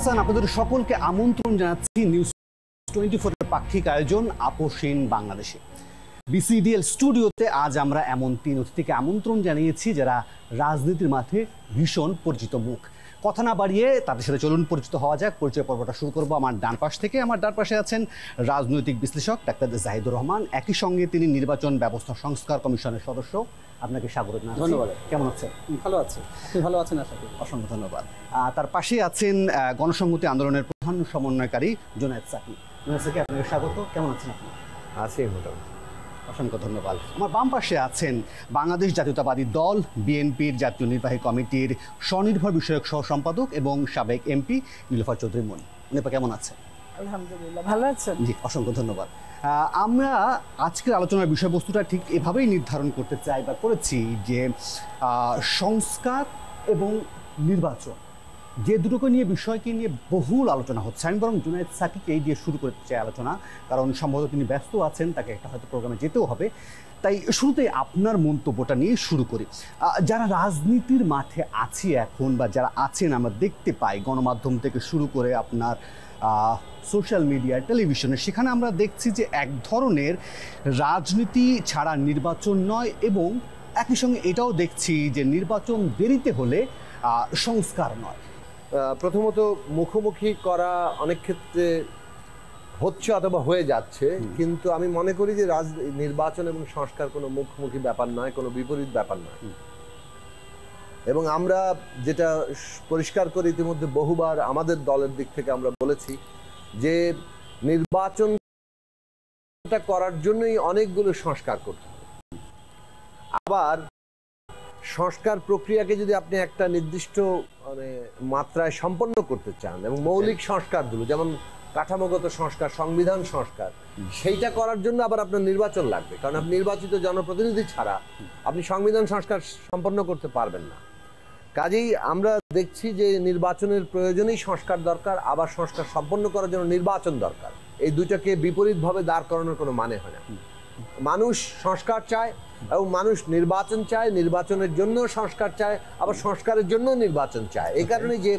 হাসান, আপনাদের সকলকে আমন্ত্রণ জানাচ্ছি নিউজ 24 এর পাক্ষিক আয়োজন আপোষহীন বাংলাদেশে। বিসিডিএল স্টুডিওতে আজ আমরা এমন 3 অতিথিকে আমন্ত্রণ জানিয়েছি যারা রাজনীতির মাঠে ভীষণ পরিচিত মুখ। কথা না বাড়িয়ে তাদের সাথে চলুন পরিচিত হওয়া যাক। পরিচয় পর্বটা শুরু করবো আমার ডান পাশ থেকে। আমার ডান পাশে আছেন রাজনৈতিক বিশ্লেষক ডাক্তার জাহিদুর রহমান, একই সঙ্গে তিনি নির্বাচন ব্যবস্থা সংস্কার কমিশনের সদস্য। আপনাকে স্বাগত জানাচ্ছি। ধন্যবাদ। কেমন আছেন? ভালো আছি। আপনি ভালো আছেন আশা করি। অসংখ্য ধন্যবাদ। তার পাশে আছেন গণসংহতি আন্দোলনের প্রধান সমন্বয়কারী জুনায়েদ সাকি। জুনায়েদ সাকি, আপনাকে স্বাগত। কেমন আছেন আপনি? আছি মোটামুটি। অসংখ্য ধন্যবাদ। আমার বাম পাশে আছেন বাংলাদেশ জাতীয়তাবাদী দল বিএনপির জাতীয় নির্বাহী কমিটির স্বনির্ভর বিষয়ক সহ সম্পাদক এবং সাবেক এমপি নীলুফার চৌধুরী মনি। উনি কেমন আছেন? আলহামদুলিল্লাহ, ভালো আছেন? জি, অসংখ্য ধন্যবাদ। আমরা আজকের আলোচনার বিষয়বস্তুটা ঠিক এভাবেই নির্ধারণ করতে চাই বা করেছি যে সংস্কার এবং নির্বাচন, যে দুটোকে নিয়ে বিষয়কে নিয়ে বহুল আলোচনা হচ্ছে। আমি বরং জুনায়েদ সাকিকে এই দিয়ে শুরু করতে চাই আলোচনা, কারণ সম্ভবত তিনি ব্যস্ত আছেন, তাকে একটা হয়তো প্রোগ্রামে যেতেও হবে। তাই শুরুতেই আপনার মন্তব্যটা নিয়ে শুরু করি। যারা রাজনীতির মাঠে আছে এখন বা যারা আছেন, আমরা দেখতে পাই গণমাধ্যম থেকে শুরু করে আপনার সোশ্যাল মিডিয়া, টেলিভিশনে, সেখানে আমরা দেখছি যে এক ধরনের রাজনীতি ছাড়া নির্বাচন নয়, এবং একই সঙ্গে এটাও দেখছি যে নির্বাচন দেরিতে হলে সংস্কার নয়। প্রথমত মুখোমুখি করা অনেক ক্ষেত্রে হচ্ছে অথবা হয়ে যাচ্ছে, কিন্তু আমি মনে করি যে নির্বাচন এবং সংস্কার কোনো মুখোমুখি ব্যাপার নয়, কোনো বিপরীত ব্যাপার নয়। এবং আমরা যেটা পরিষ্কার করে ইতিমধ্যে বহুবার আমাদের দলের দিক থেকে আমরা বলেছি যে নির্বাচনটা করার জন্যই অনেকগুলো সংস্কার করতে হবে। আবার সংস্কার প্রক্রিয়াকে যদি আপনি একটা নির্দিষ্ট মাত্রায় সম্পন্ন করতে চান এবং মৌলিক সংস্কারগুলো যেমন কাঠামোগত সংস্কার, সংবিধান সংস্কার, সেইটা করার জন্য আবার আপনার নির্বাচন লাগবে, কারণ আপনি নির্বাচিত জনপ্রতিনিধি ছাড়া আপনি সংবিধান সংস্কার সম্পন্ন করতে পারবেন না। কাজেই আমরা দেখছি যে নির্বাচনের প্রয়োজনেই সংস্কার দরকার, আবার সংস্কার সম্পন্ন করার জন্য নির্বাচন দরকার। এই দুইটাকে বিপরীতভাবে দাঁড় করানোর কোনো মানে হয় না। মানুষ সংস্কার চায় এবং মানুষ নির্বাচন চায়, নির্বাচনের জন্য সংস্কার চায়, আবার সংস্কারের জন্য নির্বাচন চায়। এই কারণে যে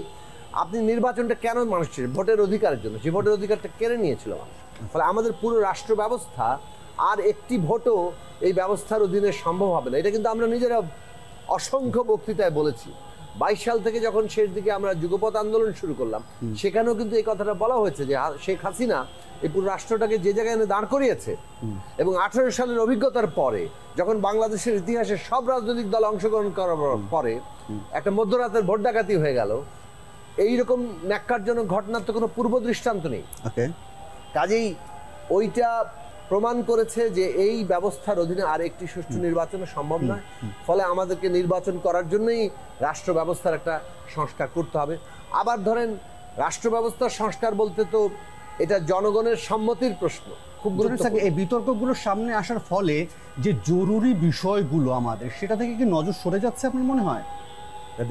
আপনি নির্বাচনটা কেন মানুষ চায়? ভোটের অধিকারের জন্য, যে ভোটের অধিকারটা কেড়ে নিয়েছিল মানুষ। ফলে আমাদের পুরো রাষ্ট্র ব্যবস্থা আর একটি ভোটও এই ব্যবস্থার অধীনে সম্ভব হবে না। এটা কিন্তু আমরা নিজেরা অসংখ্য বক্তৃতায় বলেছি। 22 সাল থেকে যখন শেষ দিকে আমরা যুগপৎ আন্দোলন শুরু করলাম, সেখানেও কিন্তু এই কথাটা বলা হয়েছে যে শেখ হাসিনা এই পুরো রাষ্ট্রটাকে যে জায়গায় এনে দাঁড় করিয়েছে, এবং 18 সালের অভিজ্ঞতার পরে যখন বাংলাদেশের ইতিহাসে সব রাজনৈতিক দল অংশগ্রহণ করার পরে একটা মধ্যরাতের ভোট ডাকাতি হয়ে গেল, এইরকম ন্যাক্কারজনক ঘটনার তো কোনো পূর্ব দৃষ্টান্ত নেই। কাজেই ওইটা প্রমাণ করেছে যে এই ব্যবস্থার অধীনে আর একটি সুষ্ঠু নির্বাচন সম্ভব নয়। ফলে আমাদেরকে নির্বাচন করার জন্যই রাষ্ট্র ব্যবস্থার একটা সংস্কার করতে হবে। আবার ধরেন রাষ্ট্র ব্যবস্থার সংস্কার বলতে তো এটা জনগণের সম্মতির প্রশ্ন, খুব গুরুত্বপূর্ণ। এই বিতর্কগুলোর সামনে আসার ফলে যে জরুরি বিষয়গুলো আমাদের, সেটা থেকে কি নজর সরে যাচ্ছে আপনার মনে হয়?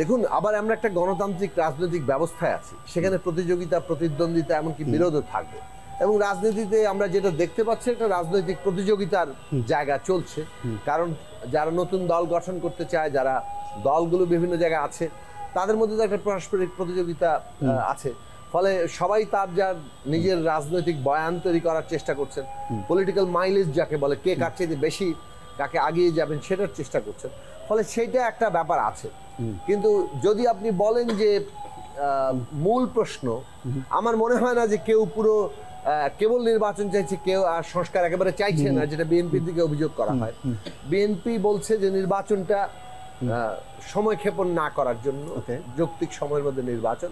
দেখুন, আবার আমরা একটা গণতান্ত্রিক রাজনৈতিক ব্যবস্থায় আছি, সেখানে প্রতিযোগিতা, প্রতিদ্বন্দ্বিতা, এমনকি বিরোধও থাকবে। এবং রাজনীতিতে আমরা যেটা দেখতে পাচ্ছি একটা রাজনৈতিক প্রতিযোগিতার জায়গা চলছে, কারণ যারা নতুন দল গঠন করতে চায়, যারা দলগুলো বিভিন্ন জায়গায় আছে, তাদের মধ্যে তো একটা পারস্পরিক প্রতিযোগিতা আছে। ফলে সবাই তার যার নিজের রাজনৈতিক বয়ান তৈরি করার চেষ্টা করছেন, পলিটিক্যাল মাইলেজ যাকে বলে, কে কার চেয়ে বেশি কাকে আগিয়ে যাবেন সেটার চেষ্টা করছেন। ফলে সেইটা একটা ব্যাপার আছে। কিন্তু যদি আপনি বলেন যে মূল প্রশ্ন, আমার মনে হয় না যে কেউ পুরো কেবল নির্বাচন চাইছে, কেউ আর সংস্কার একেবারে চাইছে না, যেটা বিএনপির দিকে অভিযোগ করা হয়। বিএনপি বলছে যে নির্বাচনটা সময় ক্ষেপণ না করার জন্য, যৌক্তিক সময়ের মধ্যে নির্বাচন।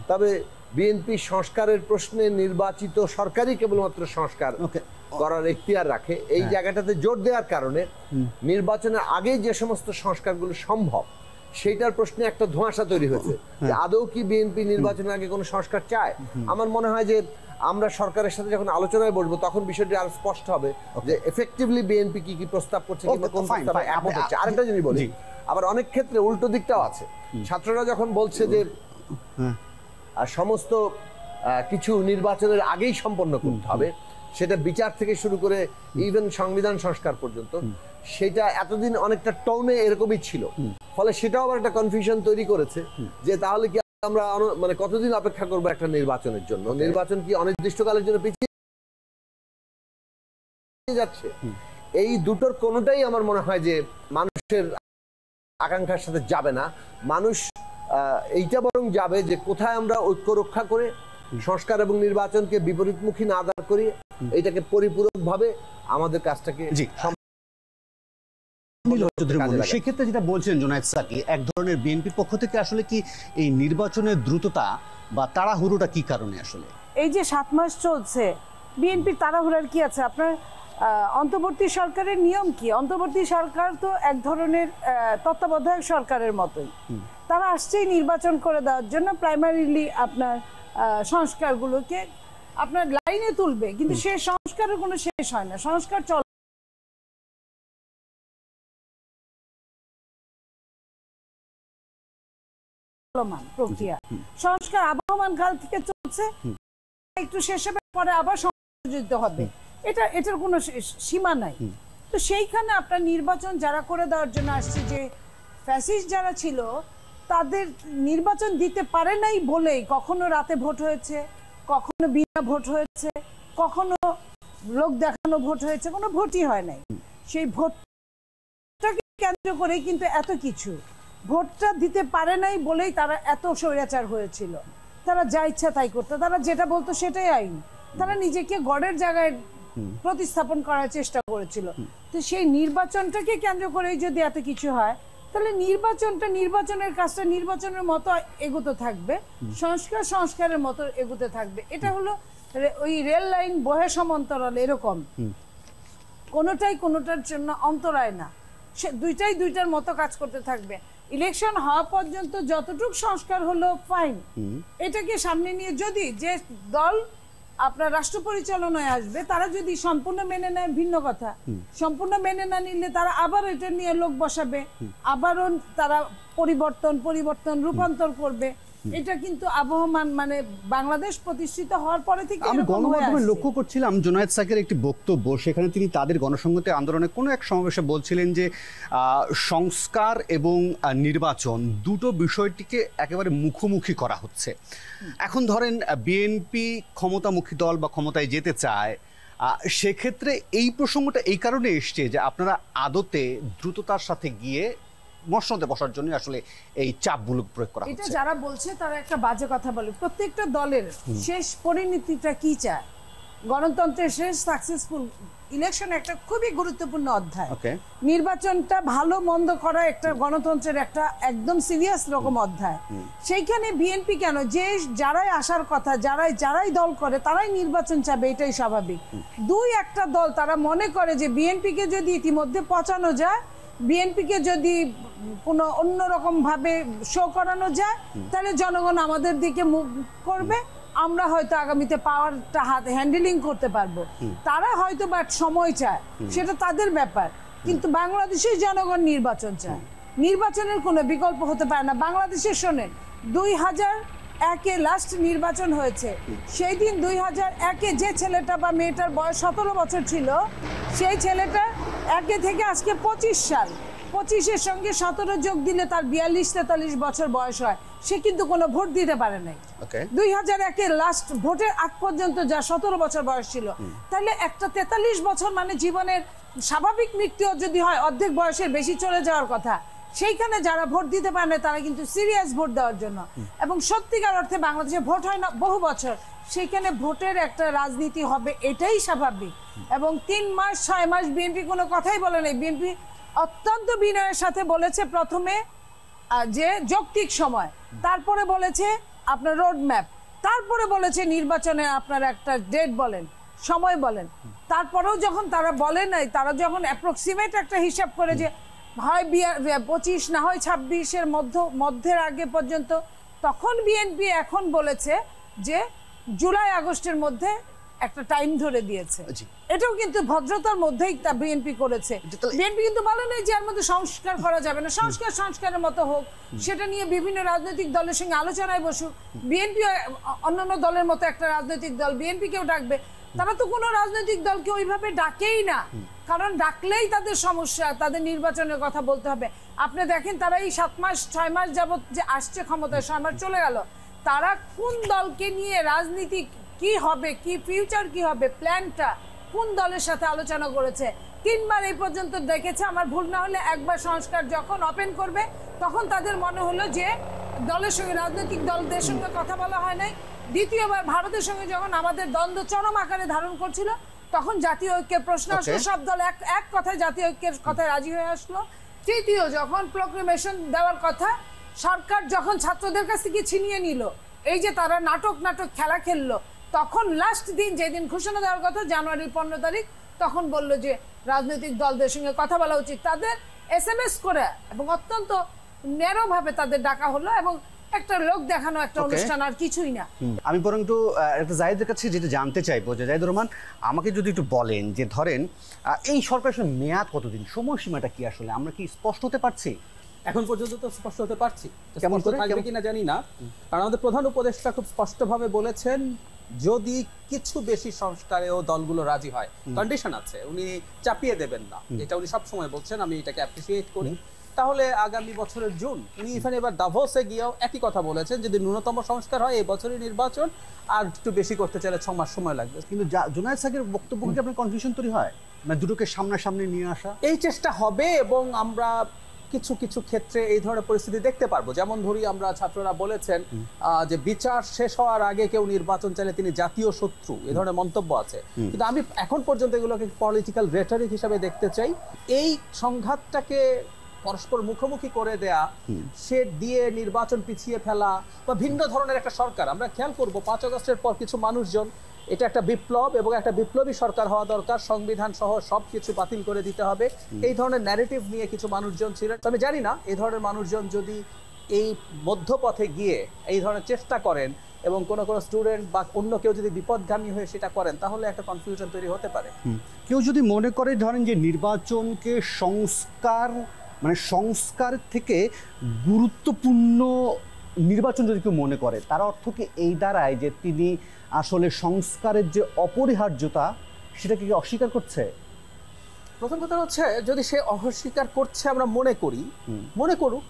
তবে বিএনপি সংস্কারের প্রশ্নে নির্বাচিত সরকারই কেবলমাত্র সংস্কার করার এখতিয়ার রাখে। এই জায়গাটাতে জোর দেওয়ার কারণে নির্বাচনের আগে যে সমস্ত সংস্কারগুলো সম্ভব, সেইটার প্রশ্নে একটা ধোঁয়াশা তৈরি হয়েছে যে আদৌ কি বিএনপি নির্বাচনের আগে কোনো সংস্কার চায়। আমার মনে হয় যে আমরা সরকারের সাথে যখন আলোচনায় বসবো, তখন বিষয়টি আরো স্পষ্ট হবে যে এফেক্টিভলি বিএনপি কি কি প্রস্তাব করছে কিংবা কোন প্রস্তাবে একমত হচ্ছে। আরেকটা জিনিস বলি, আবার অনেক ক্ষেত্রে উল্টো দিকটাও আছে। ছাত্ররা যখন বলছে যে সমস্ত কিছু নির্বাচনের আগেই সম্পন্ন করতে হবে, সেটা বিচার থেকে শুরু করে ইভেন সংবিধান সংস্কার পর্যন্ত, সেটা এতদিন অনেকটা টোনে এরকমই ছিল। ফলে সেটাও আবার একটা কনফিউশন তৈরি করেছে যে তাহলে কি আমরা মানে কতদিন অপেক্ষা করব একটা নির্বাচনের জন্য? নির্বাচন কি অনির্দিষ্টকালের জন্য পিছিয়ে যাচ্ছে? এই দুটোর কোনোটাই আমার মনে হয় যে মানুষের আকাঙ্ক্ষার সাথে যাবে না। মানুষ এইটা বরং যাবে যে কোথায় আমরা ঐক্য রক্ষা করে সংস্কার এবং নির্বাচনকে বিপরীতমুখী না দাঁড় করি, এটাকে পরিপূরকভাবে আমাদের কাজটাকে সেক্ষেত্রে যেটা বলছেন জুনায়েদ সাকি, এক ধরনের বিএনপির পক্ষ থেকে আসলে কি এই নির্বাচনের দ্রুততা বা তাড়াহুড়োটা কি কারণে আসলে? এই যে 7 মাস চলছে, বিএনপির তাড়াহুড়ার কি আছে? আপনার অন্তর্বর্তী সরকারের নিয়ম কি? অন্তর্বর্তী সরকার তো এক ধরনের তত্ত্বাবধায়ক সরকারের মতোই। তারা আসছেই নির্বাচন করে দেওয়ার জন্য, প্রাইমারিলি আপনার সংস্কারগুলোকে আপনার লাইনে তুলবে, কিন্তু সে সংস্কারের কোনো শেষ হয় না। সংস্কার চলমান প্রক্রিয়া, সংস্কার আবহমান কাল থেকে চলছে, একটু শেষ হবে, পরে আবার সংযোজিত হবে। এটার কোনো সীমা নাই। তো সেইখানে আপনার নির্বাচন যারা করে দেওয়ার জন্য আসছে, যে ফ্যাসিস্ট যারা ছিল তাদের নির্বাচন দিতে পারে নাই বলেই কখনো রাতে ভোট হয়েছে, কখনো বিনা ভোট হয়েছে, কখনো লোক দেখানো ভোট হয়েছে, কোনো ভোটই হয় নাই। সেই ভোটটাকে কেন্দ্র করে কিন্তু এত কিছু, ভোটটা দিতে পারে নাই বলেই তারা এত স্বৈরাচার হয়েছিল। তারা যা ইচ্ছা তাই করতো, তারা যেটা বলতো সেটাই আইন। তারা নিজেকে গড়ের জায়গায় প্রতিস্থাপন করার চেষ্টা করেছিল। তো সেই নির্বাচনটাকে কেন্দ্র করেই যদি এত কিছু হয়, তাহলে নির্বাচনের কাজটা নির্বাচনের মতো এগোতে থাকবে, সংস্কারের মতো এগোতে থাকবে। এটা হলো ওই রেল লাইন বহে সমান্তরাল, এরকম কোনোটাই কোনোটার জন্য অন্তরায় না, সে দুইটার মতো কাজ করতে থাকবে। ইলেকশন হওয়া পর্যন্ত যতটুকু সংস্কার হলো ফাইন, এটাকে সামনে নিয়ে যদি যে দল আপনার রাষ্ট্র পরিচালনায় আসবে তারা যদি সম্পূর্ণ মেনে নেয় ভিন্ন কথা, সম্পূর্ণ মেনে না নিলে তারা আবার এটা নিয়ে লোক বসাবে, আবারও তারা পরিবর্তন রূপান্তর করবে। এটা কিন্তু আবহমান, মানে বাংলাদেশ প্রতিষ্ঠিত হওয়ার পরে থেকে আমি গণমাধ্যমে লক্ষ্য করছিলাম জুনায়েদ সাকির একটি বক্তব্য, সেখানে তিনি তাদের গণসংহতি আন্দোলনের কোনো এক সমাবেশে বলছিলেন যে সংস্কার এবং নির্বাচন দুটো বিষয়টিকে একেবারে মুখোমুখি করা হচ্ছে। এখন ধরেন বিএনপি ক্ষমতামুখী দল বা ক্ষমতায় যেতে চায়, সেক্ষেত্রে এই প্রসঙ্গটা এই কারণে এসছে যে আপনারা আদতে দ্রুততার সাথে গিয়ে মসনদে বসার জন্য আসলে এই চাপগুলো প্রয়োগ করা হচ্ছে। এটা যারা বলছে তারা একটা বাজে কথা বলে। প্রত্যেকটা দলের শেষ পরিণতিটা কি চায়? গণতন্ত্রের শেষ সাকসেসফুল ইলেকশন একটা খুবই গুরুত্বপূর্ণ অধ্যায়। নির্বাচনটা ভালো মন্দ করা একটা গণতন্ত্রের একটা একদম সিরিয়াস রকম অধ্যায়। সেইখানে বিএনপি কেন, যে যারাই আসার কথা, যারাই দল করে তারাই নির্বাচন চাবে, এটাই স্বাভাবিক। দুই একটা দল তারা মনে করে যে বিএনপিকে যদি ইতিমধ্যে পচানো যায়, বিএনপিকে যদি কোনো অন্যরকম ভাবে শো করানো যায়, তাহলে জনগণ আমাদের দিকে মুখ করবে, আমরা হয়তো আগামীতে পাওয়ারটা হ্যান্ডেলিং করতে পারবো। তারা হয়তো বা সময় চায়, সেটা তাদের ব্যাপার, কিন্তু বাংলাদেশের জনগণ নির্বাচন চায়। নির্বাচনের কোনো বিকল্প হতে পারে না। বাংলাদেশের শোনেন, 2001-এ লাস্ট নির্বাচন হয়েছে, সেই দিন 2001-এ যে ছেলেটা বা মেয়েটার বয়স 17 বছর ছিল, সেই ছেলেটা 1 থেকে আজকে 25 সাল, 25-এর সঙ্গে 17 যোগ দিলে তার 42-43 বছর বয়স হয়। সে কিন্তু কোনো ভোট দিতে পারে নাই। 2001-এর লাস্ট ভোটের আগ পর্যন্ত যা 17 বছর বয়স ছিল, তাহলে একটা 43 বছর মানে জীবনের স্বাভাবিক মৃত্যু যদি হয়, অর্ধেক বয়সের বেশি চলে যাওয়ার কথা। সেইখানে যারা ভোট দিতে পারে না তারা কিন্তু সিরিয়াস ভোট দেওয়ার জন্য, এবং সত্যিকার অর্থে বাংলাদেশে ভোট হয় না বহু বছর, সেইখানে ভোটের একটা রাজনীতি হবে, এটাই স্বাভাবিক। এবং 3 মাস 6 মাস বিএনপি কোনো কথাই বলে নাই। বিএনপি অত্যন্ত বিনয়ের সাথে বলেছে প্রথমে যে যৌক্তিক সময়, তারপরে বলেছে আপনার রোড ম্যাপ, তারপরে বলেছে নির্বাচনে আপনার একটা ডেট বলেন, সময় বলেন। তারপরেও যখন তারা বলে নাই, তারা যখন অ্যাপ্রক্সিমেট একটা হিসাব করে যে হয় 25 না হয় 26-এর মধ্যের আগে পর্যন্ত, তখন বিএনপি এখন বলেছে যে জুলাই আগস্টের মধ্যে একটা টাইম ধরে দিয়েছে। এটাও কিন্তু ভদ্রতার মধ্যেই তা বিএনপি করেছে। বিএনপি কিন্তু বলে নাই যে এর মধ্যে সংস্কার করা যাবে না, সংস্কারের মতো হোক, সেটা নিয়ে বিভিন্ন রাজনৈতিক দলের সঙ্গে আলোচনায় বসুক। বিএনপি অন্যান্য দলের মতো একটা রাজনৈতিক দল, বিএনপিকেও ডাকবে। তারা তো কোনো রাজনৈতিক দলকে ওইভাবে ডাকেই না, কারণ ডাকলেই তাদের সমস্যা, তাদের নির্বাচনের কথা বলতে হবে। আপনি দেখেন তারা এই 7 মাস 6 মাস যাবত যে আসছে ক্ষমতায়, 6 মাস চলে গেল, তারা কোন দলকে নিয়ে রাজনীতি কি হবে, কি ফিউচার কি হবে, প্ল্যানটা কোন দলের সাথে আলোচনা করেছে। 3 বার এই পর্যন্ত দেখেছে, আমার ভুল না হলে একবার সংস্কার যখন ওপেন করবে তখন তাদের মনে হলো যে দলের সঙ্গে, রাজনৈতিক দলদের সঙ্গে কথা বলা হয় নাই। দ্বিতীয়বার ভারতের সঙ্গে যখন আমাদের দ্বন্দ্ব চরম আকারে ধারণ করছিল তখন জাতীয় ঐক্যের প্রশ্ন আসলো, সব দল এক কথায় জাতীয় ঐক্যের কথায় রাজি হয়ে আসলো। তৃতীয়, যখন প্রোক্লেমেশন দেওয়ার কথা, সরকার যখন ছাত্রদের কাছ থেকে ছিনিয়ে নিল, এই যে তারা নাটক খেলা খেললো, তখন লাস্ট দিন যেদিন ঘোষণা দেওয়ার কথা জানুয়ারির 15 তারিখ, তখন বলল যে রাজনৈতিক দলদের সঙ্গে কথা বলা উচিত। তাদের SMS করে এবং অত্যন্ত ন্যারোভাবে তাদের ডাকা হলো এবং একটা লোক দেখানো একটা অনুষ্ঠান, আর কিছুই না। আমি বরং একটু একটা জাহিদের কাছে যেটা জানতে চাইবো যে জাহিদুর রহমান, আমাকে যদি একটু বলেন যে ধরেন এই সরকারের মেয়াদ কতদিন, সময়সীমাটা কি আসলে আমরা কি স্পষ্ট হতে পারছি? এখন পর্যন্ত তো স্পষ্ট হতে পারছি, কেমন করে থাকবে কিনা জানি না, কারণ আমাদের প্রধান উপদেষ্টা খুব স্পষ্টভাবে বলেছেন যদি কিছু বেশি সংস্কারেও দলগুলো রাজি হয়, কন্ডিশন আছে, উনি চাপিয়ে দেবেন না, এটা উনি সবসময় বলছেন, আমি এটাকে অ্যাপ্রিসিয়েট করি। তাহলে আগামী বছরের জুন, উনি ইভেন এবার দাভোসে গিয়েও একই কথা বলেছেন, যদি ন্যূনতম সংস্কার হয় এই বছরই নির্বাচন, আর একটু বেশি করতে চাইলে 6 মাস সময় লাগবে। কিন্তু জুনায়েদ সাকির বক্তব্য কি আপনার কনফিউশন তৈরি হয়, মানে দুটোকে সামনাসামনি নিয়ে আসা? এই চেষ্টা হবে এবং আমরা কিছু কিছু ক্ষেত্রে এই ধরনের পরিস্থিতি দেখতে পারবো। যেমন ধরি, আমরা ছাত্ররা বলেছেন যে বিচার শেষ হওয়ার আগে কেউ নির্বাচন চাইলে তিনি জাতীয় শত্রু, এই ধরনের মন্তব্য আছে। কিন্তু আমি এখন পর্যন্ত এগুলোকে পলিটিক্যাল রেটরিক হিসাবে দেখতে চাই। এই সংঘাতটাকে পরস্পর মুখোমুখি করে দেয়া, সে দিয়ে নির্বাচন পিছিয়ে ফেলা বা ভিন্ন ধরনের একটা সরকার, আমরা খেয়াল করবো 5 আগস্টের পর কিছু মানুষজন, এটা একটা বিপ্লব এবং একটা বিপ্লবী সরকার হওয়া দরকার, সংবিধান সহ সবকিছু বাতিল করে দিতে হবে, এই ধরনের ন্যারেটিভ নিয়ে কিছু মানুষজন ছিলেন। আমি জানি না এই ধরনের মানুষজন যদি এই মধ্যপথে গিয়ে এই ধরনের চেষ্টা করেন এবং কোনো স্টুডেন্ট বা অন্য কেউ যদি বিপদগামী হয়ে সেটা করেন, তাহলে একটা কনফিউশন তৈরি হতে পারে। কেউ যদি মনে করে ধরেন যে নির্বাচনকে সংস্কার, মানে সংস্কার থেকে গুরুত্বপূর্ণ নির্বাচন যদি কেউ মনে করে, তার অর্থ কি এই দাঁড়ায় যে তিনি আসলে সংস্কারের যে অপরিহার্যতা সেটাকে কি অস্বীকার করছে? প্রথম কথা হচ্ছে, যদি সে অস্বীকার করছে আমরা মনে করি, মনে করুক,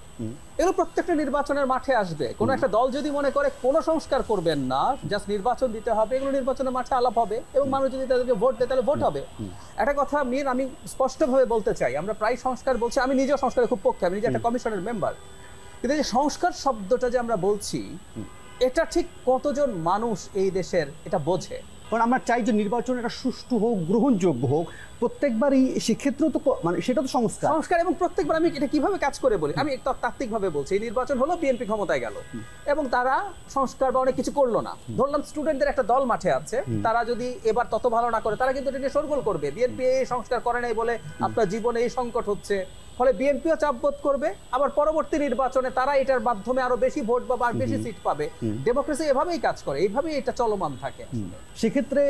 এগুলো প্রত্যেকটা নির্বাচনের মাঠে আসবে। কোনো একটা দল যদি মনে করে কোনো সংস্কার করবেন না, জাস্ট নির্বাচন দিতে হবে, এগুলো নির্বাচনের মাঠে আলাপ হবে এবং মানুষ যদি তাদেরকে ভোট দেয় তাহলে ভোট হবে। একটা কথা আমি স্পষ্টভাবে বলতে চাই, আমরা প্রায় সংস্কার বলছি, আমি নিজেও সংস্কারের খুব পক্ষে, আমি নিজে একটা কমিশনের মেম্বার, কিন্তু এই যে সংস্কার শব্দটা যে আমরা বলছি, এটা ঠিক কতজন মানুষ এই দেশের এটা বোঝে? কারণ আমরা চাই যে নির্বাচন একটা সুষ্ঠু হোক, গ্রহণযোগ্য হোক, প্রত্যেকবারই সেক্ষেত্রেও তো মানে সেটা তো সংস্কার। এবং প্রত্যেকবার আমি এটা কিভাবে কাজ করে বলি, আমি তাত্ত্বিকভাবে বলছি, এই নির্বাচন হলো, বিএনপি ক্ষমতায় গেল এবং তারা সংস্কার বা অনেক কিছু করলো না। ধরলাম স্টুডেন্টদের একটা দল মাঠে আছে, তারা যদি এবার তত ভালো না করে, তারা কিন্তু এটা নিয়ে শোরগোল করবে, বিএনপি এই সংস্কার করে নাই বলে আপনার জীবনে এই সংকট হচ্ছে, ফলে বিএনপিও চাপবোধ করবে, আবার পরবর্তী নির্বাচনে তারা এটার মাধ্যমে আরো বেশি ভোট বা বেশি সিট পাবে। ডেমোক্রেসি এভাবেই কাজ করে, এইভাবেই এটা চলমান থাকে। সেক্ষেত্রে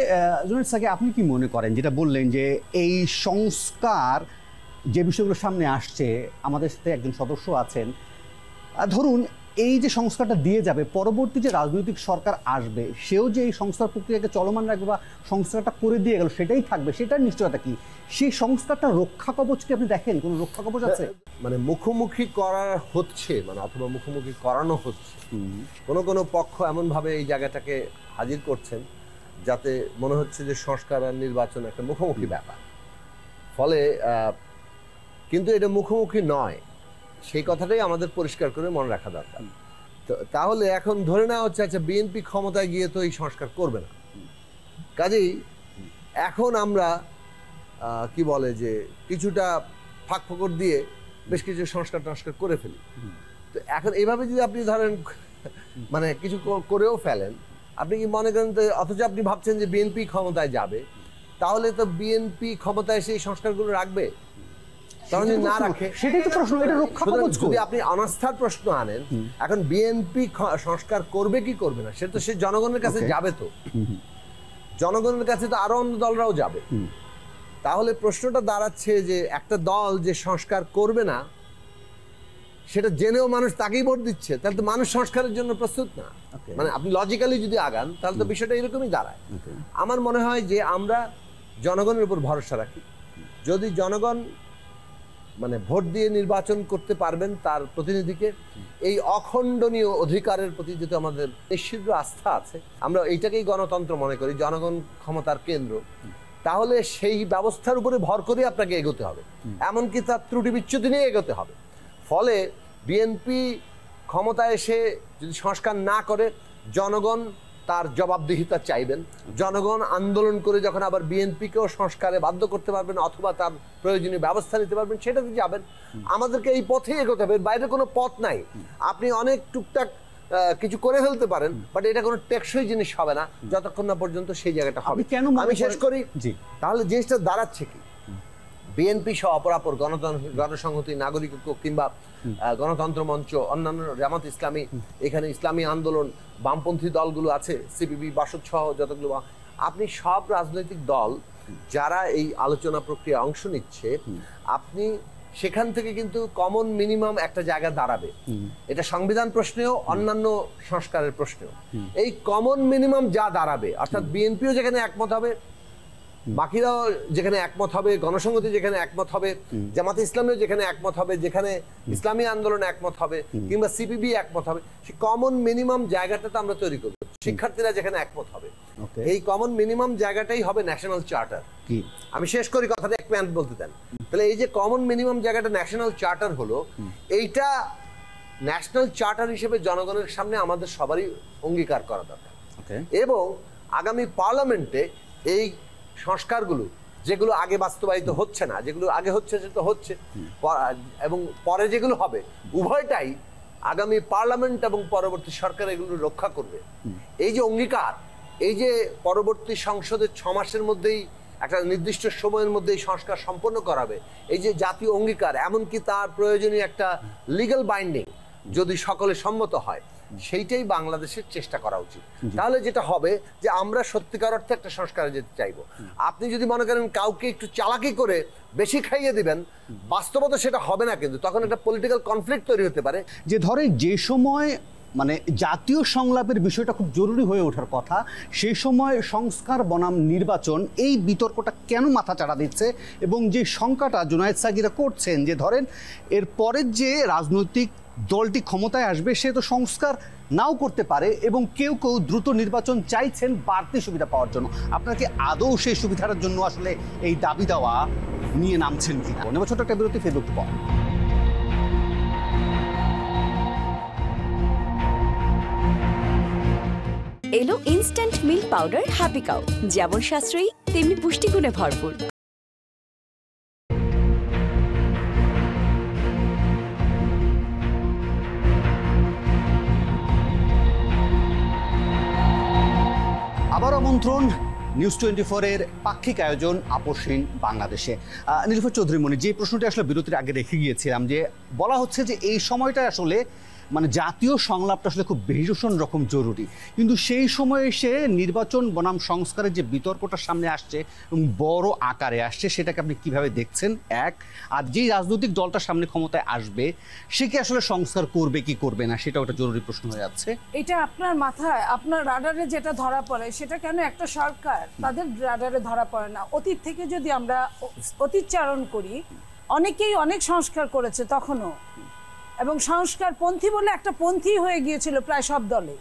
জুনায়েদ সাকি, আপনি কি মনে করেন, যেটা বললেন যে এই সংস্কার যে বিষয়গুলো সামনে আসছে, আমাদের সাথে একজন সদস্য আছেন, ধরুন এই যে সংস্কারটা দিয়ে যাবে, পরবর্তী যে রাজনৈতিক সরকার আসবে সেও যে এই সংস্কার প্রক্রিয়াকে চলমান রাখবে বা সংস্কারটা করে দিয়ে গেল সেটাই থাকবে, সেটার নিশ্চয়তা কি? সেই সংস্কারটা রক্ষা কবচ কি আপনি দেখেন, কোনো রক্ষা কবচ আছে? মানে মুখোমুখি করা হচ্ছে, মানে অথবা মুখোমুখি করানো হচ্ছে, কোনো পক্ষ এমনভাবে এই জায়গাটাকে হাজির করছেন যাতে মনে হচ্ছে যে সংস্কার আর নির্বাচন একটা মুখোমুখি ব্যাপার। ফলে কিন্তু এটা মুখোমুখি নয়, সেই কথাটাই আমাদের পরিষ্কার করে মনে রাখা দরকার। তো তাহলে এখন ধরে নেওয়া হচ্ছে আচ্ছা বিএনপি ক্ষমতায় গিয়ে তো এই সংস্কার করবে না, কাজেই এখন আমরা কি বলে যে কিছুটা ফাঁক ফোকর দিয়ে বেশ কিছু সংস্কার করে ফেলি। তো এখন এইভাবে যদি আপনি ধরেন মানে কিছু করেও ফেলেন, আপনি কি মনে করেন, অথচ আপনি ভাবছেন যে বিএনপি ক্ষমতায় যাবে, তাহলে তো বিএনপি ক্ষমতায় সেই সংস্কারগুলো রাখবে? না রাখে, সেটাই তো প্রশ্ন। এটা রক্ষা কবচ। যদি আপনি অনাস্থার প্রশ্ন আনেন, এখন বিএনপি সংস্কার করবে কি করবে না, সেটা তো সে জনগণের কাছে যাবে, তো জনগণের কাছে তো আরো অন্য দলরাও যাবে। তাহলে প্রশ্নটা দাঁড়াচ্ছে যে একটা দল যে সংস্কার করবে না সেটা জেনেও মানুষ তাকেই ভোট দিচ্ছে, তাহলে তো মানুষ সংস্কারের জন্য প্রস্তুত না। মানে আপনি লজিক্যালি যদি আগান তাহলে তো বিষয়টা এরকমই দাঁড়ায়। আমার মনে হয় যে আমরা জনগণের উপর ভরসা রাখি, যদি জনগণ মানে ভোট দিয়ে নির্বাচন করতে পারবেন তার প্রতিনিধিকে, এই অখণ্ডনীয় অধিকারের প্রতি যদি আমাদের নিশ্চিত আস্থা আছে, আমরা এইটাকেই গণতন্ত্র মনে করি, জনগণ ক্ষমতার কেন্দ্র, তাহলে সেই ব্যবস্থার উপরে ভর করে আপনাকে এগোতে হবে, এমনকি তার ত্রুটি বিচ্যুতি নিয়ে এগোতে হবে। ফলে বিএনপি ক্ষমতায় এসে যদি সংস্কার না করে, জনগণ তার জবাবদিহিতা চাইবেন। জনগণ আন্দোলন করে যখন আবার বিএনপিকেও সংস্কারে বাধ্য করতে পারবেন অথবা তার প্রয়োজনীয় ব্যবস্থা নিতে পারবেন, সেটাতে যাবেন। আমাদেরকে এই পথে এগোতে হবে, বাইরে কোনো পথ নাই। আপনি অনেক টুকটাক কিছু করে ফেলতে পারেন, বাট এটা কোনো টেকসই জিনিস হবে না যতক্ষণ না পর্যন্ত সেই জায়গাটা হবে। আমি শেষ করি, তাহলে জিনিসটা দাঁড়াচ্ছে কি, বিএনপি সহ অপরাপর গণসংহতি, নাগরিক ঐক্য কিংবা গণতন্ত্র মঞ্চ, অন্যান্য জামাত ইসলামী, এখানে ইসলামী আন্দোলন, বামপন্থী দলগুলো আছে, সিপিবি, বাসদ সহ যতগুলো, আপনি সব রাজনৈতিক দল যারা এই আলোচনা প্রক্রিয়া অংশ নিচ্ছে, আপনি সেখান থেকে কিন্তু কমন মিনিমাম একটা জায়গা দাঁড়াবে। এটা সংবিধান প্রশ্নেও অন্যান্য সংস্কারের প্রশ্নেও এই কমন মিনিমাম যা দাঁড়াবে, অর্থাৎ বিএনপিও যেখানে একমত হবে, বাকিরাও যেখানে একমত হবে, গণসংহতি যেখানে একমত হবে, জামাতে ইসলামীও যেখানে একমত হবে, যেখানে ইসলামী আন্দোলন একমত হবে কিংবা সিপিবি একমত হবে, সেই কমন মিনিমাম জায়গাটাতে আমরা তৈরি করব। শিক্ষার্থীরা যেখানে একমত হবে, এই কমন মিনিমাম জায়গাটাই হবে ন্যাশনাল চার্টার। আমি শেষ করি কথাটা, এক মিনিট বলতে দেন। তাহলে এই যে কমন মিনিমাম জায়গাটা ন্যাশনাল চার্টার হলো, এইটা ন্যাশনাল চার্টার হিসেবে জনগণের সামনে আমাদের সবারই অঙ্গীকার করা দরকার। এবং আগামী পার্লামেন্টে এই সংস্কারগুলো যেগুলো আগে বাস্তবায়িত হচ্ছে না, যেগুলো আগে হচ্ছে সেটা হচ্ছে, এবং পরে যেগুলো হবে, উভয়টাই আগামী পার্লামেন্ট এবং পরবর্তী সরকার এগুলো রক্ষা করবে। এই যে অঙ্গীকার, এই যে পরবর্তী সংসদের 6 মাসের মধ্যেই একটা নির্দিষ্ট সময়ের মধ্যে এই সংস্কার সম্পন্ন করাবে, এই যে জাতীয় অঙ্গীকার, এমনকি তার প্রয়োজনীয় একটা লিগ্যাল বাইন্ডিং যদি সকলে সম্মত হয়, সেইটাই বাংলাদেশের চেষ্টা করা উচিত। তাহলে যেটা হবে যে আমরা সত্যিকার অর্থে একটা সংস্কারে যেতে চাইবো। আপনি যদি মনে করেন কাউকে একটু চালাকি করে বেশি খাইয়ে দিবেন, বাস্তবতা সেটা হবে না, কিন্তু তখন একটা পলিটিক্যাল কনফ্লিক্ট তৈরি হতে পারে। যে ধরে যে সময় মানে জাতীয় সংলাপের বিষয়টা খুব জরুরি হয়ে ওঠার কথা, সেই সময় সংস্কার বনাম নির্বাচন, এই বিতর্কটা কেন মাথা চাড়া দিচ্ছে? এবং যে শঙ্কাটা জুনায়েদ সাকিরা করছেন যে ধরেন এর পরের যে রাজনৈতিক দলটি ক্ষমতায় আসবে, সে তো সংস্কার নাও করতে পারে, এবং কেউ কেউ দ্রুত নির্বাচন চাইছেন বাড়তি সুবিধা পাওয়ার জন্য। আপনাকে আদৌ সেই সুবিধার জন্য আসলে এই দাবি দেওয়া নিয়ে নামছেন কিনা? ছোট্ট একটা বিরতি, ফেসবুক পর এলো instant milk powder happy cow, যেমন সাশ্রয়ী তেমনি পুষ্টিগুণে ভরপুর। আবার আমন্ত্রণ নিউজ 24-এর পাক্ষিক আয়োজন আপসহীন বাংলাদেশে। নীলুফার চৌধুরী মনি, যে প্রশ্নটি আসলে বিরতির আগে রেখে গিয়েছিলাম, যে বলা হচ্ছে যে এই সময়টা আসলে মানে জাতীয় সংলাপটা আসলে খুব ভীষণ রকম জরুরি, কিন্তু সেই সময় এসে নির্বাচন বনাম সংস্কারের যে বিতর্কটা সামনে আসছে এবং বড় আকারে আসছে, সেটাকে আপনি কিভাবে দেখছেন? এক, আর যেই রাজনৈতিক দলটা সামনে ক্ষমতায় আসবে, সে কি আসলে সংস্কার করবে কি করবে না, সেটাও একটা জরুরি প্রশ্ন হয়ে যাচ্ছে। এটা আপনার মাথায়, আপনার রাডারে যেটা ধরা পড়ে, সেটা কেন একটা সরকার তাদের রাডারে ধরা পড়ে না? অতীত থেকে যদি আমরা অতীতচারণ করি, অনেকেই অনেক সংস্কার করেছে তখনও, এবং সংস্কার পন্থী বলে একটা পন্থী হয়ে গিয়েছিল প্রায় সব দলে।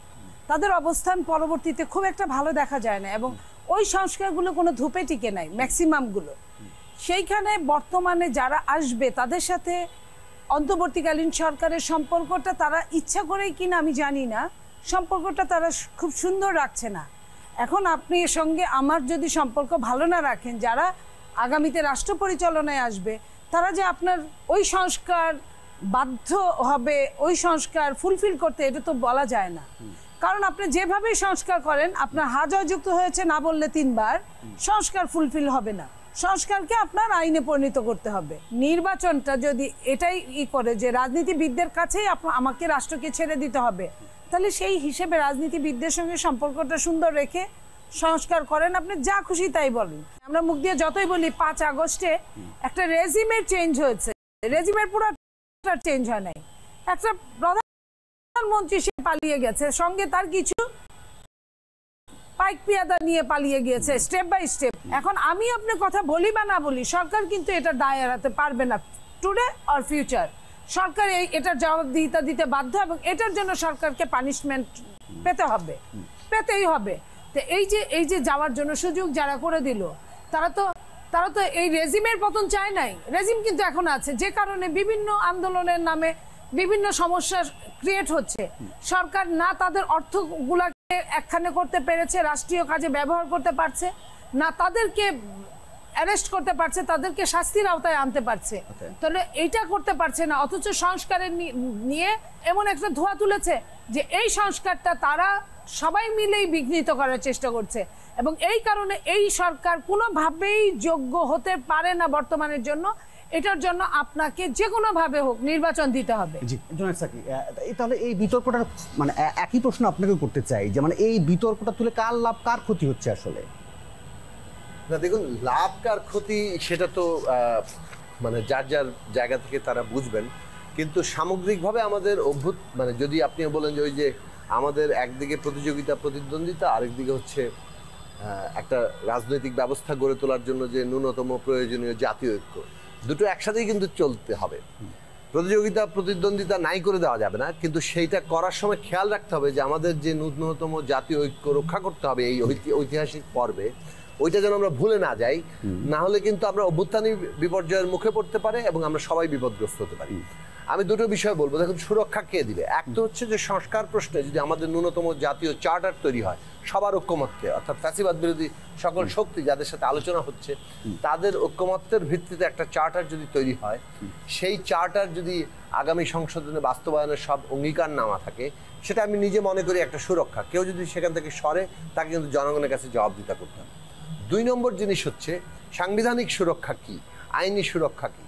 তাদের অবস্থান পরবর্তীতে খুব একটা ভালো দেখা যায় না, এবং ওই সংস্কারগুলো কোনো ধূপে টিকে নাই ম্যাক্সিমামগুলো। সেইখানে বর্তমানে যারা আসবে তাদের সাথে অন্তর্বর্তীকালীন সরকারের সম্পর্কটা তারা ইচ্ছা করেই কিনা আমি জানি না, সম্পর্কটা তারা খুব সুন্দর রাখছে না। এখন আপনি এর সঙ্গে আমার যদি সম্পর্ক ভালো না রাখেন, যারা আগামীতে রাষ্ট্র পরিচালনায় আসবে, তারা যে আপনার ওই সংস্কার বাধ্য হবে, ওই সংস্কার ফুলফিল করতে, এটা তো বলা যায় না। কারণ আপনি যেভাবে সংস্কার করেন, আপনার হাজয়যুক্ত হয়েছে না বললে 3 বার, সংস্কার ফুলফিল হবে না। সংস্কারকে আপনার আইনে পরিণত করতে হবে। নির্বাচনটা যদি এটাই করে যে রাজনীতিবিদদের কাছেই আমাকে রাষ্ট্রকে ছেড়ে দিতে হবে, তাহলে সেই হিসেবে রাজনীতিবিদদের সঙ্গে সম্পর্কটা সুন্দর রেখে সংস্কার করেন, আপনি যা খুশি তাই বলেন। আমরা মুখ দিয়ে যতই বলি 5 আগস্টে একটা রেজিমের চেঞ্জ হয়েছে, রেজিমের পুরো চেঞ্জ হয় নাই। একটা প্রধানমন্ত্রী সে পালিয়ে গেছে, সঙ্গে তার কিছু পাইক পিয়াদা নিয়ে পালিয়ে গিয়েছে, স্টেপ বাই স্টেপ। এখন আমি আপনার কথা বলি বা না বলি, সরকার কিন্তু এটা দায় এড়াতে পারবে না। Today or future. সরকার এটার জবাবদিহিতা দিতে বাধ্য এবং এটার জন্য সরকারকে পানিশমেন্ট পেতেই হবে। তো এই যে যাওয়ার জন্য সুযোগ যারা করে দিল, তারা তো এই রেজিমের পতন চায় নাই। রেজিম কিন্তু এখন আছে, যে কারণে বিভিন্ন আন্দোলনের নামে বিভিন্ন সমস্যা ক্রিয়েট হচ্ছে। সরকার না তাদের অর্থগুলাকে একখানে করতে পেরেছে, রাষ্ট্রীয় কাজে ব্যবহার করতে পারছে না, তাদেরকে অ্যারেস্ট করতে পারছে, তাদেরকে শাস্তির আওতায় আনতে পারছে। তাহলে এইটা করতে পারছে না, অথচ সংস্কারের নিয়ে এমন একটা ধোঁয়া তুলেছে যে এই সংস্কারটা তারা সবাই মিলেই বিঘ্নিত করার চেষ্টা করছে। এবং এই কারণে এই সরকার কোনোভাবেই যোগ্য হতে পারে না বর্তমানের জন্য। এটার জন্য আপনাকে যে কোনো ভাবে হোক নির্বাচন দিতে হবে। জি জুনায়েদ সাকি, তাহলে এই বিতর্কটা মানে একই প্রশ্ন আপনাকে করতে চাই যে মানে এই বিতর্কটা তুলে কার লাভ কার ক্ষতি হচ্ছে আসলে? না দেখুন, লাভ কার ক্ষতি সেটা তো মানে যার যার জায়গা থেকে তারা বুঝবেন, কিন্তু সামগ্রিকভাবে আমাদের মানে যদি আপনি বলেন যে ওই যে আমাদের একদিকে প্রতিযোগিতা প্রতিদ্বন্দ্বিতা, আরেকদিকে হচ্ছে একটা রাজনৈতিক ব্যবস্থা গড়ে তোলার জন্য যে ন্যূনতম প্রয়োজনীয় জাতীয় ঐক্য, দুটো একসাথেই কিন্তু চলতে হবে। প্রতিযোগিতা প্রতিদ্বন্দ্বিতা নাই করে দেওয়া যাবে না, কিন্তু সেইটা করার সময় খেয়াল রাখতে হবে যে আমাদের যে ন্যূনতম জাতীয় ঐক্য রক্ষা করতে হবে এই ঐতিহাসিক পর্বে, ওইটা যেন আমরা ভুলে না যাই। না হলে কিন্তু আমরা অভ্যুত্থানী বিপর্যয়ের মুখে পড়তে পারে এবং আমরা সবাই বিপদগ্রস্ত হতে পারি। আমি দুটো বিষয় বলবো। দেখুন, সুরক্ষা কে দিবে? এক তো হচ্ছে যে সংস্কার প্রশ্নে যদি আমাদের ন্যূনতম জাতীয় চার্টার তৈরি হয় সবার ঐক্যমত্যে, অর্থাৎ ফ্যাসিবাদ বিরোধী সকল শক্তি যাদের সাথে আলোচনা হচ্ছে তাদের ঐক্যমত্যের ভিত্তিতে একটা চার্টার যদি তৈরি হয়, সেই চার্টার যদি আগামী সংশোধনে বাস্তবায়নের সব অঙ্গীকারনামা থাকে, সেটা আমি নিজে মনে করি একটা সুরক্ষা। কেউ যদি সেখান থেকে সরে, তাকে কিন্তু জনগণের কাছে জবাবদিহিতা করতে হবে। 2 নম্বর জিনিস হচ্ছে সাংবিধানিক সুরক্ষা কি, আইনি সুরক্ষা কি।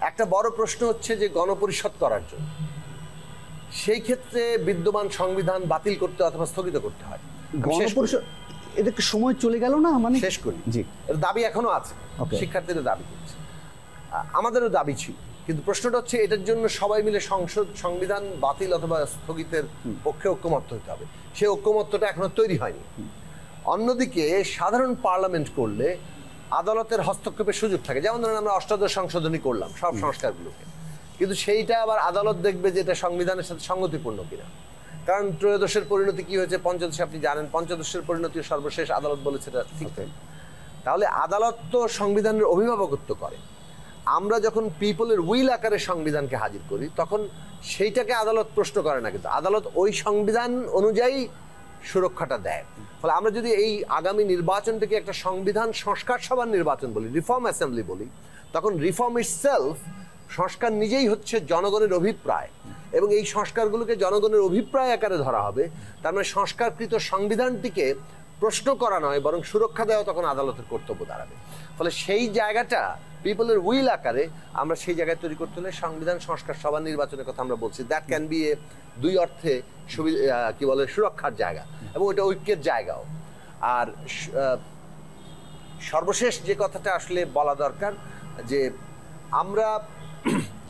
একটা বড় প্রশ্ন হচ্ছে যে গণপরিষদ করার জন্য সেই ক্ষেত্রে বিদ্যমান সংবিধান বাতিল করতে অথবা স্থগিত করতে হয়। গণপরিষদ এটাকে সময় চলে গেল না? মানে শেষ করি। জি, এর দাবি এখনো আছে, শিক্ষার্থীরা দাবি করছে, আমাদেরও দাবি ছিল, কিন্তু প্রশ্নটা হচ্ছে এটার জন্য সবাই মিলে সংবিধান বাতিল অথবা স্থগিতের পক্ষে ঐক্যমত্য হতে হবে। সেই ঐক্যমত্যটা এখনো তৈরি হয়নি। অন্যদিকে সাধারণ পার্লামেন্ট করলে আদালতের হস্তক্ষেপের সুযোগ থাকে। যেমন ধরেন আমরা 8ম সংশোধনী করলাম সব সংস্কারগুলোকে, কিন্তু সেইটা আবার আদালত দেখবে যে এটা সংবিধানের সাথে সঙ্গতিপূর্ণ কিনা। কারণ 13দশের পরিণতি কি হয়েছে, 15দশে আপনি জানেন, 15দশের পরিণতি সর্বশেষ আদালত বলেছে এটা ঠিক। তাহলে আদালত তো সংবিধানের অভিভাবকত্ব করে। আমরা যখন পিপলের উইল আকারে সংবিধানকে হাজির করি তখন সেইটাকে আদালত প্রশ্ন করে না, কিন্তু আদালত ওই সংবিধান অনুযায়ী সুরক্ষাটা দেয়। ফলে আমরা যদি এই আগামী নির্বাচনটাকে একটা সংবিধান সংস্কার সভার নির্বাচন বলি, রিফর্ম অ্যাসেম্বলি বলি, তখন রিফর্ম ইটসেলফ, সংস্কার নিজেই হচ্ছে জনগণের অভিপ্রায়, এবং এই সংস্কারগুলোকে জনগণের অভিপ্রায় আকারে ধরা হবে। তার মানে সংস্কারকৃত সংবিধানটিকে প্রশ্ন করা নয়, বরং সুরক্ষা দেওয়া তখন আদালতের কর্তব্য দাঁড়াবে। ফলে সেই জায়গাটা পিপলের উইল আকারে আমরা সেই জায়গায় তৈরি করতে হলে সংবিধান সংস্কার সভা নির্বাচনের কথা আমরা বলছি। দ্যাট ক্যান বি এ 2 অর্থে কি বলে সুরক্ষার জায়গা, এবং ওটা ঐক্যের জায়গাও। আর সর্বশেষ যে কথাটা আসলে বলা দরকার, যে আমরা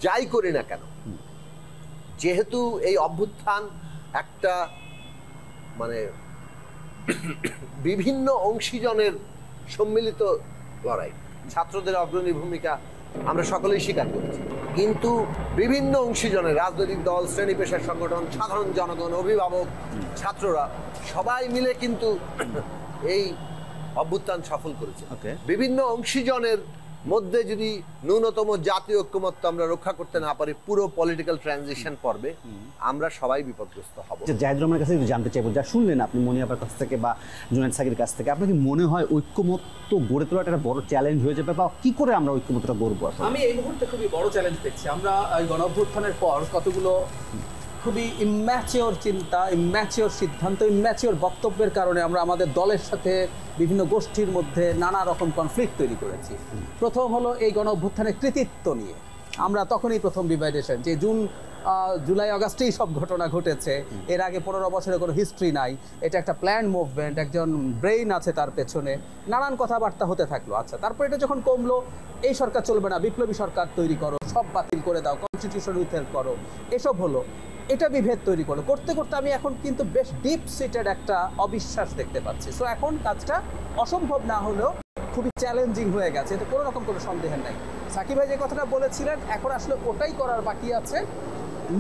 যাই করি না কেন, যেহেতু এই অভ্যুত্থান একটা মানে বিভিন্ন অংশীজনের সম্মিলিত লড়াই, ছাত্রদের অগ্রণী ভূমিকা আমরা সকলেই স্বীকার করেছি, কিন্তু বিভিন্ন অংশীজনের রাজনৈতিক দল, শ্রেণী পেশার সংগঠন, সাধারণ জনগণ, অভিভাবক, ছাত্ররা সবাই মিলে কিন্তু এই অভ্যুত্থান সফল করেছে। বিভিন্ন অংশীজনের মধ্যে যদি ন্যূনতম জাতীয় ঐক্যমত্য আমরা রক্ষা করতে না পারি, পুরো পলিটিক্যাল ট্রানজিশন পর্বে আমরা সবাই বিপদগ্রস্ত হব। জাহিদ রহমানের কাছে জানতে চাইবো, যা শুনলেন আপনি মনিয়াপার কাছ থেকে বা জুনায়েদ সাকির কাছ থেকে, আপনার কি মনে হয় ঐক্যমত্য গড়ে তোলাটা একটা বড় চ্যালেঞ্জ হয়ে যাবে, বা কি করে আমরা ঐক্যমত্যটা গড়বো? আমি এই মুহূর্তে খুবই বড় চ্যালেঞ্জ দেখছি। আমরা গণঅভ্যুত্থানের পর কতগুলো খুবই ইম্যাচিওর চিন্তা, ইম্যাচিওর সিদ্ধান্ত, ইম্যাচিওর বক্তব্যের কারণে আমরা আমাদের দলের সাথে বিভিন্ন গোষ্ঠীর মধ্যে নানা রকম কনফ্লিক্ট তৈরি করেছি। প্রথম হলো এই গণঅভ্যুত্থানের কৃতিত্ব নিয়ে আমরা তখনই প্রথম ডিভাইডেশন, যে জুলাই আগস্টেই সব ঘটনা ঘটেছে, এর আগে 15 বছরের কোনো হিস্ট্রি নাই, এটা একটা প্ল্যান মুভমেন্ট, একজন ব্রেইন আছে তার পেছনে, নানান কথাবার্তা হতে থাকলো। আচ্ছা, তারপর এটা যখন কমলো, এই সরকার চলবে না, বিপ্লবী সরকার তৈরি করো, সব বাতিল করে দাও, কনস্টিটিউশন উইথহেল্ড করো, এসব হলো, এটা বিভেদ তৈরি করলো। করতে করতে আমি এখন কিন্তু বেশ ডিপ সিটেড একটা অবিশ্বাস দেখতে পাচ্ছি। সো এখন কাজটা অসম্ভব না হলেও খুবই চ্যালেঞ্জিং হয়ে গেছে, এটা কোনো রকম কোনো সন্দেহের নাই। সাকিব ভাই যে কথাটা বলেছিলেন, এখন আসলে ওটাই করার বাকি আছে,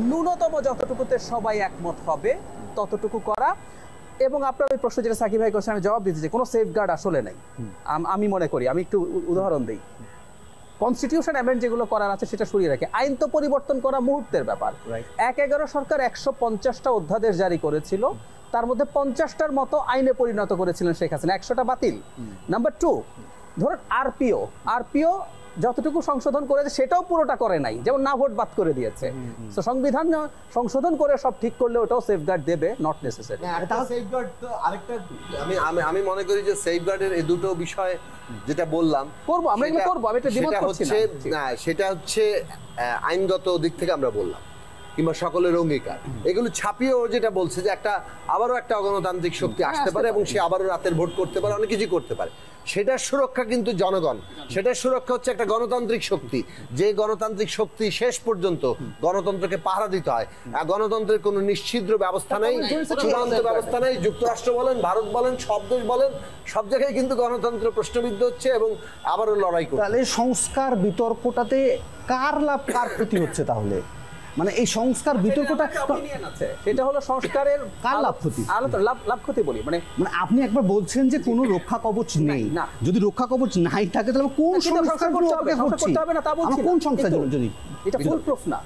ন্যূনতম যতটুকুতে সবাই একমত হবে ততটুকু করা। এবং আপনার ওই প্রশ্ন যেটা সাকিব ভাই করছেন, আমি জবাব দিতে চাই, কোনো সেফগার্ড আসলে নাই আমি মনে করি। আমি একটু উদাহরণ দিই, কনস্টিটিউশন অ্যামেন্ড যেগুলো করার আছে সেটা সরিয়ে রাখে, আইন তো পরিবর্তন করা মুহূর্তের ব্যাপার। ১/১১ সরকার ১৫০টা অধ্যাদেশ জারি করেছিল, তার মধ্যে ৫০টার মতো আইনে পরিণত করেছিলেন শেখ হাসিনা, ১০০টা বাতিল। নাম্বার 2, ধরুন আরপিও যতটুকু সংশোধন করেছে সেটাও পুরোটা করে নাই, যেমন না ভোট বাদ করে দিয়েছে। তো সংবিধান সংশোধন করে সব ঠিক করলে ওটাও সেফগার্ড দেবে, নট নেসেসারি। সেফগার্ড তো আরেকটা, আমি মনে করি যে সেফগার্ডের এই দুটো বিষয় যেটা বললাম করবো আমরা, এগুলো করবো, আমি এটা দ্বিমত করছি না। সেটা হচ্ছে আইনগত দিক থেকে আমরা বললাম, কিংবা সকলের অঙ্গীকার, এগুলো ছাপিয়ে ও যেটা বলছে যে আবারও একটা অগণতান্ত্রিক শক্তি আসতে পারে এবং সে আবারও রাতের ভোট করতে পারে, অনেক কিছু করতে পারে। সেটার সুরক্ষা কিন্তু জনগণ, সেটার সুরক্ষা হচ্ছে একটা গণতান্ত্রিক শক্তি, যে গণতান্ত্রিক শক্তি শেষ পর্যন্ত গণতন্ত্রকে পাহারা দিতে হয়। গণতন্ত্রের কোনো নিশ্চিদ্র ব্যবস্থা নেই, চূড়ান্ত ব্যবস্থা নেই। যুক্তরাষ্ট্র বলেন, ভারত বলেন, সব দেশ বলেন, সব জায়গায় কিন্তু গণতন্ত্র প্রশ্নবিদ্ধ হচ্ছে এবং আবারও লড়াই করছে। তাহলে সংস্কার বিতর্কটাতে কার লাভ কার ক্ষতি হচ্ছে? তাহলে মানে এই সংস্কার বিতর্কটা সেটা হলো সংস্কারের কার লাভ ক্ষতি? লাভ ক্ষতি বলি, মানে আপনি একবার বলছেন যে কোনো রক্ষা কবচ নেই, যদি রক্ষা কবচ নাই থাকে তাহলে কোন সংস্কার করতে হবে না তা বলছি না। কোন সংস্থার জন্য, যদি এটা ফুল প্রুফ না,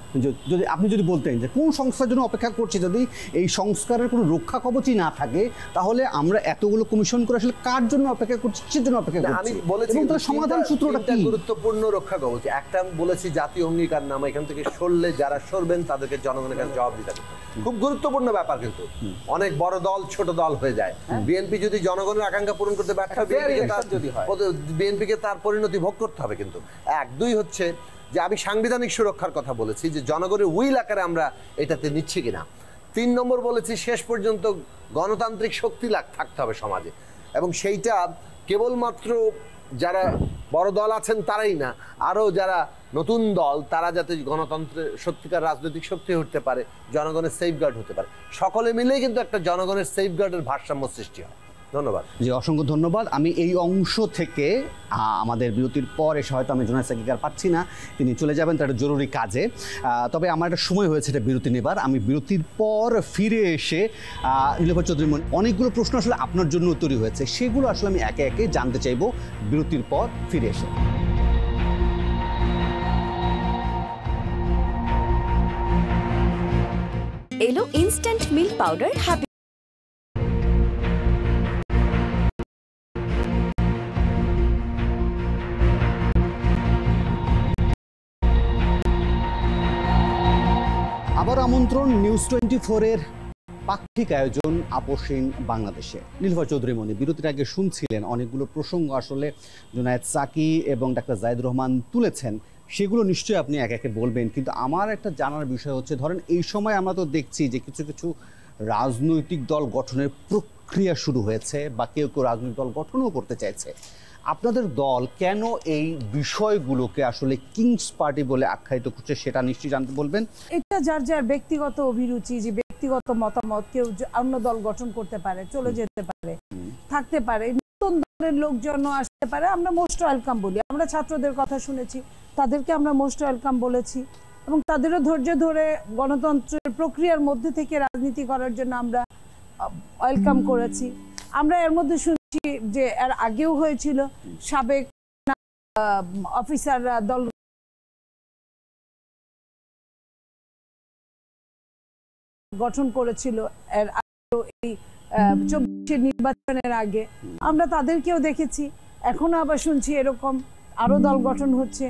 যদি আপনি যদি বলতেন যে কোন সংস্থার জন্য অপেক্ষা করছি, যদি এই সংস্কারের কোনো রক্ষা কবচই না থাকে তাহলে আমরা এতগুলো কমিশন করে আসলে কার জন্য অপেক্ষা করছি, কিসের জন্য অপেক্ষা করছি? আমি বলেছি সমাধান সূত্রটা কি? গুরুত্বপূর্ণ রক্ষা কবচ একটা বলেছি, জাতীয় অঙ্গীকার নামা, এখান থেকে সরলে যারা সরবেন তাদেরকে জনগণের কাছে জবাব দিতে হবে। খুব গুরুত্বপূর্ণ ব্যাপার, কিন্তু অনেক বড় দল ছোট দল হয়ে যায়। বিএনপি যদি জনগণের আকাঙ্ক্ষা পূরণ করতে ব্যর্থ হয়, বিএনপিকে তার পরিণতি ভোগ করতে হবে। কিন্তু 1, 2 হচ্ছে যে আমি সাংবিধানিক সুরক্ষার কথা বলেছি, যে জনগণের উইল আকারে আমরা এটাতে নিচ্ছি কিনা। 3 নম্বর বলেছি শেষ পর্যন্ত গণতান্ত্রিক শক্তি থাকতে হবে সমাজে, এবং সেইটা কেবলমাত্র যারা বড় দল আছেন তারাই না, আরও যারা নতুন দল তারা যাতে গণতন্ত্রের সত্যিকার রাজনৈতিক শক্তি হতে পারে, জনগণের সেফগার্ড হতে পারে, সকলে মিলেই কিন্তু একটা জনগণের সেফগার্ডের ভারসাম্য সৃষ্টি হয়। ধন্যবাদ। জি, অসংখ্য ধন্যবাদ। আমি এই অংশ থেকে আমাদের বিরতির পর এসে হয়তো আমি জোনায়েদ সাকিক আর পাচ্ছি না, তিনি চলে যাবেন তার একটা জরুরি কাজে। তবে আমার একটা সময় হয়েছে এটা বিরতি নেবার। আমি বিরতির পর ফিরে এসে নীলোফার চৌধুরী অনেকগুলো প্রশ্ন আসলে আপনার জন্য তৈরি হয়েছে, সেগুলো আসলে আমি একে একে জানতে চাইবো বিরতির পর ফিরে এসে। এলো ইনস্ট্যান্ট মিল্ক পাউডার হ্যাপি। আবার আমন্ত্রণ নিউজ 24-এর পাক্ষিক আয়োজন আপোষহীন বাংলাদেশে। নীলোফার চৌধুরী মনি, বিরতির আগে শুনছিলেন অনেকগুলো প্রসঙ্গ আসলে জোনায়েদ সাকি এবং ডাক্তার জায়েদ রহমান তুলেছেন, সেগুলো নিশ্চয়ই আপনি একে একে বলবেন। কিন্তু আমার একটা জানার বিষয় হচ্ছে, ধরেন এই সময় আমরা তো দেখছি যে কিছু কিছু রাজনৈতিক দল গঠনের প্রক্রিয়া শুরু হয়েছে, বা কেউ কেউ রাজনৈতিক দল গঠনও করতে চাইছে। আপনাদের দল কেন এই বিষয়গুলোকে আসলে কিংস পার্টি বলে আখ্যায়িত করছে সেটা নিশ্চয়ই জানতে বলবেন। এটা যার যার ব্যক্তিগত অভিরুচি, যে ব্যক্তিগত মতামত, কেউ অন্য দল গঠন করতে পারে, চলে যেতে পারে, থাকতে পারে, নতুন দলের লোকজন আসতে পারে, আমরা মোস্ট ওয়েলকাম বলি। আমরা ছাত্রদের কথা শুনেছি, তাদেরকে আমরা মোস্ট ওয়েলকাম বলেছি, এবং তাদেরও ধৈর্য ধরে গণতন্ত্রের প্রক্রিয়ার মধ্যে থেকে রাজনীতি করার জন্য আমরা ওয়েলকাম করেছি। আমরা এর মধ্যে শুনছি যে এর আগেও হয়েছিল, সাবেক অফিসাররা দল গঠন করেছিল এর এই 24 নির্বাচনের আগে, আমরা তাদেরকেও দেখেছি। এখনো আবার শুনছি এরকম আরো দল গঠন হচ্ছে।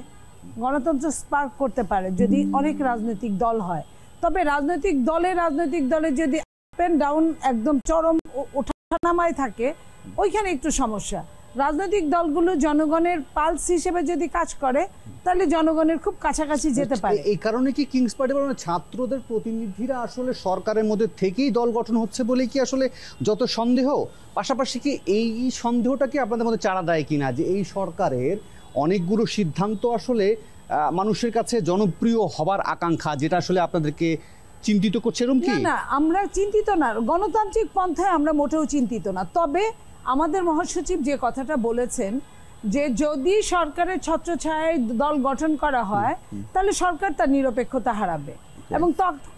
গণতন্ত্র স্পার্ক করতে পারে যদি অনেক রাজনৈতিক দল হয়, তবে রাজনৈতিক দলে যদি আপ এন্ড ডাউন একদম চরম ওঠানামায় থাকে, ওইখানে একটু সমস্যা। রাজনৈতিক দলগুলো জনগণের পালস হিসেবে যদি কাজ করে তাহলে জনগণের খুব কাছাকাছি যেতে পারে। এই কারণে কি কিংস পার্টি বলে ছাত্রদের প্রতিনিধিরা আসলে সরকারের মধ্যে থেকেই দল গঠন হচ্ছে বলে কি আসলে যত সন্দেহ, পাশাপাশি কি এই সন্দেহটা কি আপনাদের মধ্যে চাড়া দেয় কিনা যে এই সরকারের অনেকগুলো সিদ্ধান্ত আসলে মানুষের কাছে জনপ্রিয় হবার আকাঙ্ক্ষা, যেটা আসলে আপনাদেরকে চিন্তিত করছে? এরকম কি? না, আমরা চিন্তিত না, গণতান্ত্রিক পন্থায় আমরা মোটেও চিন্তিত না। তবে আমাদের মহাসচিব যে কথাটা বলেছেন, যে যদি সরকারের ছত্রছায়ায় দল গঠন করা হয় তাহলে সরকার তার নিরপেক্ষতা হারাবে, এবং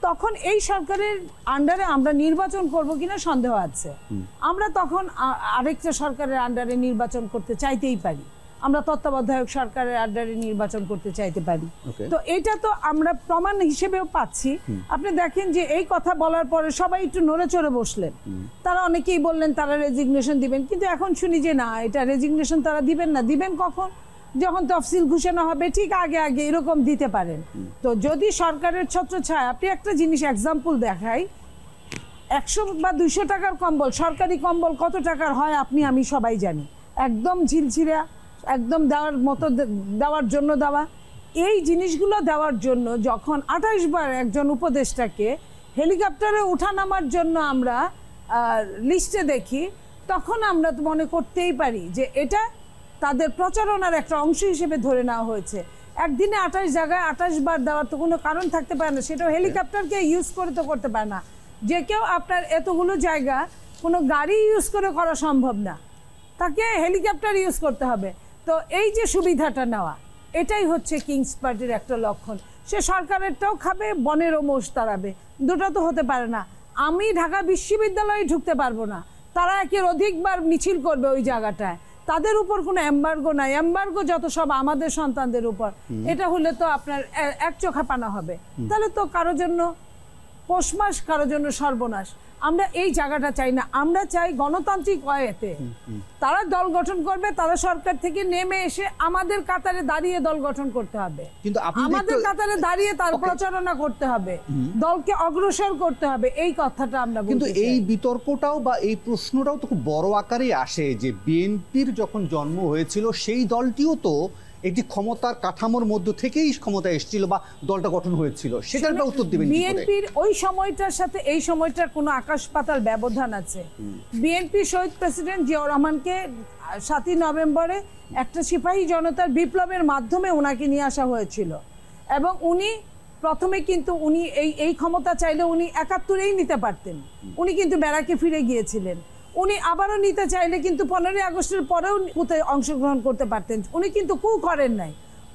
তখন এই সরকারের আন্ডারে আমরা নির্বাচন করব কিনা সন্দেহ আছে। আমরা তখন আরেকটা সরকারের আন্ডারে নির্বাচন করতে চাইতেই পারি, আমরা তত্ত্বাবধায়ক সরকারের আন্ডারে নির্বাচন করতে চাইতে পারি। তো এটা তো আমরা প্রমাণ হিসেবেও পাচ্ছি। আপনি দেখেন যে এই কথা বলার পরে সবাই একটু নড়ে চড়ে বসলেন, তারা অনেকেই বললেন তারা রেজিগনেশন দিবেন, কিন্তু এখন শুনি যে না, এটা রেজিগনেশন তারা দিবেন না। দিবেন কখন? যখন তফসিল ঘোষণা হবে ঠিক আগে আগে এরকম দিতে পারেন। তো যদি সরকারের ছত্রছায়া, আপনি একটা জিনিস এক্সাম্পল দেখাই, 100 বা 200 টাকার কম্বল, সরকারি কম্বল কত টাকার হয় আপনি আমি সবাই জানি, একদম ঝিলঝিরা, একদম দেওয়ার মতো, দেওয়ার জন্য দেওয়া। এই জিনিসগুলো দেওয়ার জন্য যখন 28 বার একজন উপদেষ্টাকে হেলিকপ্টারে ওঠানামার জন্য আমরা লিস্টে দেখি, তখন আমরা তো মনে করতেই পারি যে এটা তাদের প্রচারণার একটা অংশ হিসেবে ধরে নেওয়া হয়েছে। একদিনে 28 জায়গায় 28 বার দেওয়ার তো কোনো কারণ থাকতে পারে না, সেটাও হেলিকপ্টারকে ইউজ করে তো করতে পারে না। যে কেউ আপনার এতগুলো জায়গা কোনো গাড়ি ইউজ করে করা সম্ভব না, তাকে হেলিকপ্টার ইউজ করতে হবে। তো এই যে সুবিধাটা নেওয়া, এটাই হচ্ছে কিংস পার্টির একটা লক্ষণ। সে সরকারেরটাও খাবে, বনেরও মোষ তাড়াবে, দুটো তো হতে পারে না। আমি ঢাকা বিশ্ববিদ্যালয়ে ঢুকতে পারবো না, তারা একের অধিকবার মিছিল করবে ওই জায়গাটায়, তাদের উপর কোনো এম্বার্গো নাই, এম্বার্গো যত সব আমাদের সন্তানদের উপর। এটা হলে তো আপনার এক চোখা পানা হবে, তাহলে তো কারোর জন্য পৌষ মাস, কারোর জন্য সর্বনাশ। আমরা এই জায়গাটা চাই না, আমরা চাই গণতান্ত্রিক ওয়েতে তারা দল গঠন করবে, তারা সরকার থেকে নেমে এসে আমাদের কাতারে দাঁড়িয়ে দল গঠন করতে হবে, কিন্তু আমাদের কাতারে দাঁড়িয়ে তার প্রচারণা করতে হবে, দলকে অগ্রসর করতে হবে, এই কথাটা আমরা বলতে চাই। কিন্তু এই বিতর্কটাও বা এই প্রশ্নটাও তো খুব বড় আকারে আসে যে বিএনপির যখন জন্ম হয়েছিল সেই দলটিও তো একটি ক্ষমতার কাঠামোর মধ্য থেকেই ক্ষমতায় এসেছিল বা দলটা গঠন হয়েছিল, সেটার একটা উত্তর দিবেন। বিএনপির ওই সময়টার সাথে এই সময়টার কোনো আকাশ পাতাল ব্যবধান আছে। বিএনপি শহীদ প্রেসিডেন্ট জিয়াউর রহমানকে 7ই নভেম্বরে একটা সিপাহী জনতার বিপ্লবের মাধ্যমে ওনাকে নিয়ে আসা হয়েছিল, এবং উনি প্রথমে কিন্তু উনি এই ক্ষমতা চাইলে উনি 71-এই নিতে পারতেন, উনি কিন্তু ব্যারাকে ফিরে গিয়েছিলেন। উনি আবারও নিতে চাইলে কিন্তু 15ই আগস্টের পরেও অংশগ্রহণ করতে পারতেন, উনি কিন্তু কু করেন নাই।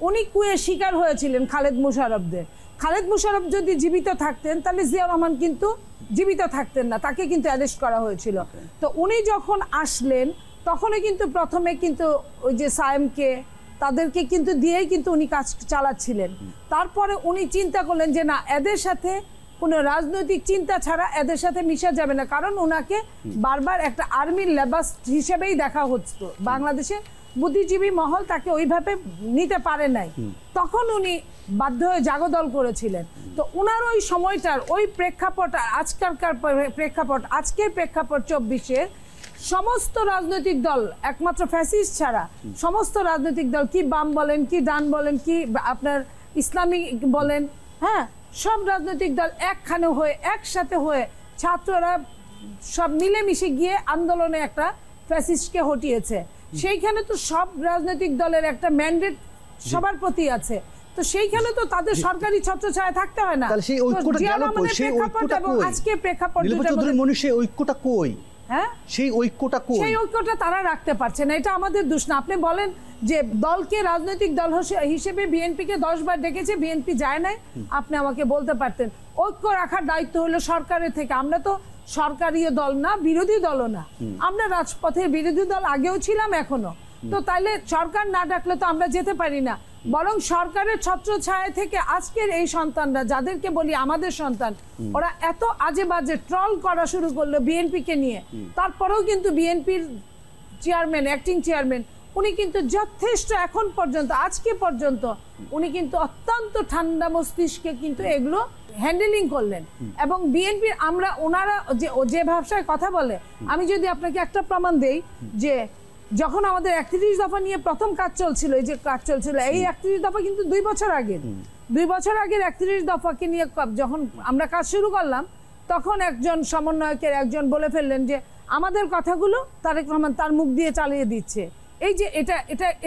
উনি কুয়ের শিকার হয়েছিলেন খালেদ মুশারফদের। খালেদ মুশারফ যদি জীবিত থাকতেন তাহলে জিয়াউর রহমান কিন্তু জীবিত থাকতেন না, তাকে কিন্তু অ্যারেস্ট করা হয়েছিল। তো উনি যখন আসলেন তখনই কিন্তু প্রথমে কিন্তু ওই যে সায়েমকে তাদেরকে কিন্তু দিয়েই কিন্তু উনি কাজ চালাচ্ছিলেন। তারপরে উনি চিন্তা করলেন যে না, এদের সাথে কোনো রাজনৈতিক চিন্তা ছাড়া এদের সাথে মিশা যাবে না, কারণ ওনাকে বারবার একটা আর্মির লেবাস হিসেবেই দেখা হতো, বাংলাদেশে বুদ্ধিজীবী মহল তাকে ওইভাবে নিতে পারে নাই। তখন উনি বাধ্য হয়ে জাগদল করেছিলেন। তো ওনার ওই সময়টার ওই প্রেক্ষাপট, আজকালকার প্রেক্ষাপট, আজকের প্রেক্ষাপট 24-এর সমস্ত রাজনৈতিক দল, একমাত্র ফ্যাসিস্ট ছাড়া সমস্ত রাজনৈতিক দল, কি বাম বলেন, কি ডান বলেন, কি আপনার ইসলামিক বলেন, হ্যাঁ, সব রাজনৈতিক দল একখানে হয়ে একসাথে হয়ে ছাত্ররা সব মিলেমিশে গিয়ে আন্দোলনে একটা ফ্যাসিস্টকে হটিয়েছে। সেইখানে তো সব রাজনৈতিক দলের একটা ম্যান্ডেট সবার প্রতি আছে, তো সেইখানে তো তাদের সরকারি ছত্রছায়া থাকতে হয় না। সেই ঐক্যটা গেল কই? সেই ঐক্যটা কই? আজকে প্রেক্ষাপট সেই ঐক্যটা কই? হ্যাঁ, সেই ঐক্যটা কই? সেই ঐক্যটা তারা রাখতে পারছে না, এটা আমাদের দোষ না। আপনি বলেন যে দলকে, রাজনৈতিক দল হিসেবে বিএনপিকে 10 বার ডেকেছে, বিএনপি যায় নাই, আপনি আমাকে বলতে পারতেন। ঐক্য রাখার দায়িত্ব হলো সরকারের থেকে। আমরা তো সরকারিও দল না, বিরোধী দলও না, আমরা রাজপথের বিরোধী দল আগেও ছিলাম, এখনো। তো তাইলে সরকার না ডাকলে তো আমরা যেতে পারি না, বরং সরকারের ছত্রছায়া থেকে আজকের এই সন্তানরা, যাদেরকে বলি আমাদের সন্তান, ওরা এত আজে বাজে ট্রল করা শুরু করলো বিএনপিকে নিয়ে। তারপরেও কিন্তু বিএনপির চেয়ারম্যান, অ্যাক্টিং চেয়ারম্যান, উনি কিন্তু যথেষ্ট এখন পর্যন্ত, আজকে পর্যন্ত উনি কিন্তু অত্যন্ত ঠান্ডা মস্তিষ্কে কিন্তু এগুলো হ্যান্ডেলিং করলেন। এবং বিএনপির আমরা ওনারা যে ভাষায় কথা বলে, আমি যদি আপনাকে একটা প্রমাণ দেই, যে যখন আমাদের 31 দফা নিয়ে প্রথম কাজ চলছিল, এই যে কাজ চলছিল, এই 31 দফা কিন্তু 2 বছর আগের, 2 বছর আগের 31 দফাকে নিয়ে যখন আমরা কাজ শুরু করলাম, তখন একজন সমন্বয়কের একজন বলে ফেললেন যে আমাদের কথাগুলো তারেক রহমান তার মুখ দিয়ে চালিয়ে দিচ্ছে। এই যে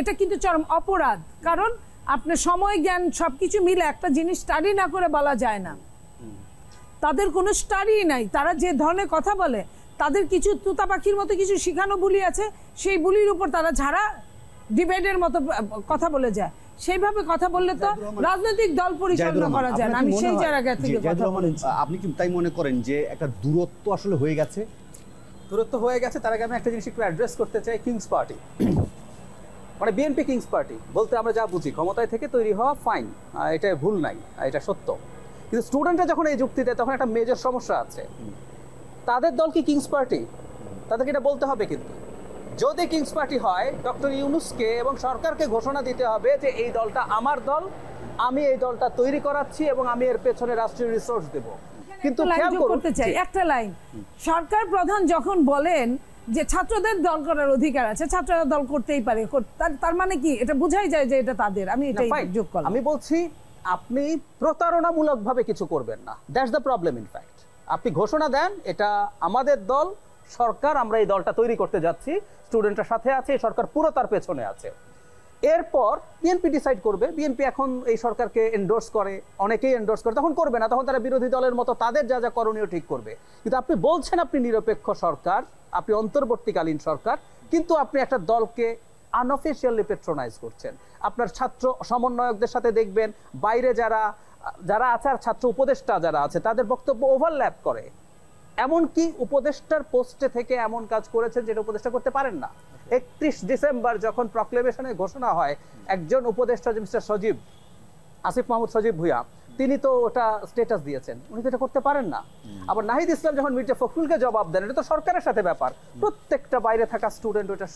এটা কিন্তু চরম অপরাধ, কারণ আপনার সময় জ্ঞান সবকিছু মিলে একটা জিনিস স্টাডি না করে বলা যায় না। তাদের কোনো স্টাডি নাই, তারা যে ধরনের কথা বলে, তাদের কিছু তুতা পাখির মতো কিছু শিখানো বুলি আছে, সেই বুলির উপর তারা ঝাড়া ডিবেটের মতো কথা বলে যায়, সেইভাবে কথা বললে তো রাজনৈতিক দল পরিচালনা করা যায় না। আমি সেই জায়গা থেকে কথা বলেছি। আপনি কি তাই মনে করেন যে একটা দূরত্ব আসলে হয়ে গেছে? দূরত্ব হয়ে গেছে। তার আগে আমি একটা জিনিস একটু অ্যাড্রেস করতে চাই, কিংস পার্টি মানে বিএনপি কিংস পার্টি বলতে আমরা যা বুঝি ক্ষমতায় থেকে তৈরি হওয়া, ফাইন, এটা ভুল নাই, এটা সত্য। কিন্তু স্টুডেন্টরা যখন এই যুক্তি দেয় তখন একটা মেজর সমস্যা আছে। তাদের দল কি কিংস পার্টি? তাদেরকে এটা বলতে হবে। কিন্তু যদি কিংস পার্টি হয়, ডক্টর ইউনূসকে এবং সরকারকে ঘোষণা দিতে হবে যে এই দলটা আমার দল, আমি এই দলটা তৈরি করাচ্ছি এবং আমি এর পেছনে রাষ্ট্রীয় রিসোর্স দেব। কিন্তু খেয়াল করতে চাই একটা লাইন, সরকার প্রধান যখন বলেন যে ছাত্রদের দল করার অধিকার আছে, ছাত্ররা দল করতেই পারে, তার মানে কি এটা বোঝাই যায় যে এটা তাদের। আমি এটাই যোগ করলাম। আমি বলছি আপনি প্রতারণামূলকভাবে কিছু করবেন না, দ্যাটস দ্য প্রবলেম। ইনফ্যাক্ট আপনি ঘোষণা দেন এটা আমাদের দল, সরকার, আমরা এই দলটা তৈরি করতে যাচ্ছি, স্টুডেন্টরা সাথে আছে, এই সরকার পুরো তার পেছনে আছে। এরপর বিএনপি ডিসাইড করবে। বিএনপি এখন এই সরকারকে এন্ডোর্স করে, অনেকেই এন্ডোর্স করে, তখন করবে না, তখন তারা বিরোধী দলের মতো তাদের যা যা করণীয় ঠিক করবে। কিন্তু আপনি বলছেন আপনি নিরপেক্ষ সরকার, আপনি অন্তর্বর্তীকালীন সরকার, কিন্তু আপনি একটা দলকে আনঅফিশিয়ালি পেট্রোনাইজ করছেন। আপনার ছাত্র সমন্বয়কদের সাথে দেখবেন বাইরে যারা আছে আর ছাত্র উপদেষ্টা যারা আছে তাদের বক্তব্য ওভারল্যাপ করে। এমনকি উপদেষ্টার পোস্টে থেকে এমন কাজ করেছেন যেটা উপদেষ্টা করতে পারেন না। 31 ডিসেম্বর যখন প্রক্লেমেশনে ঘোষণা হয়, একজন উপদেষ্টা যে মিস্টার সজীব, আসিফ মাহমুদ সজীব ভুঁইয়া, তিনি তো ওটা স্ট্যাটাস দিয়েছেন, উনি তো এটা করতে পারেন না। আবার নাহিদ ইসলাম যখন মির্জা ফখরুলকে জবাব দেন, এটা তো সরকারের সাথে ব্যাপার, প্রত্যেকটা বাইরে থাকা স্টুডেন্ট ওটা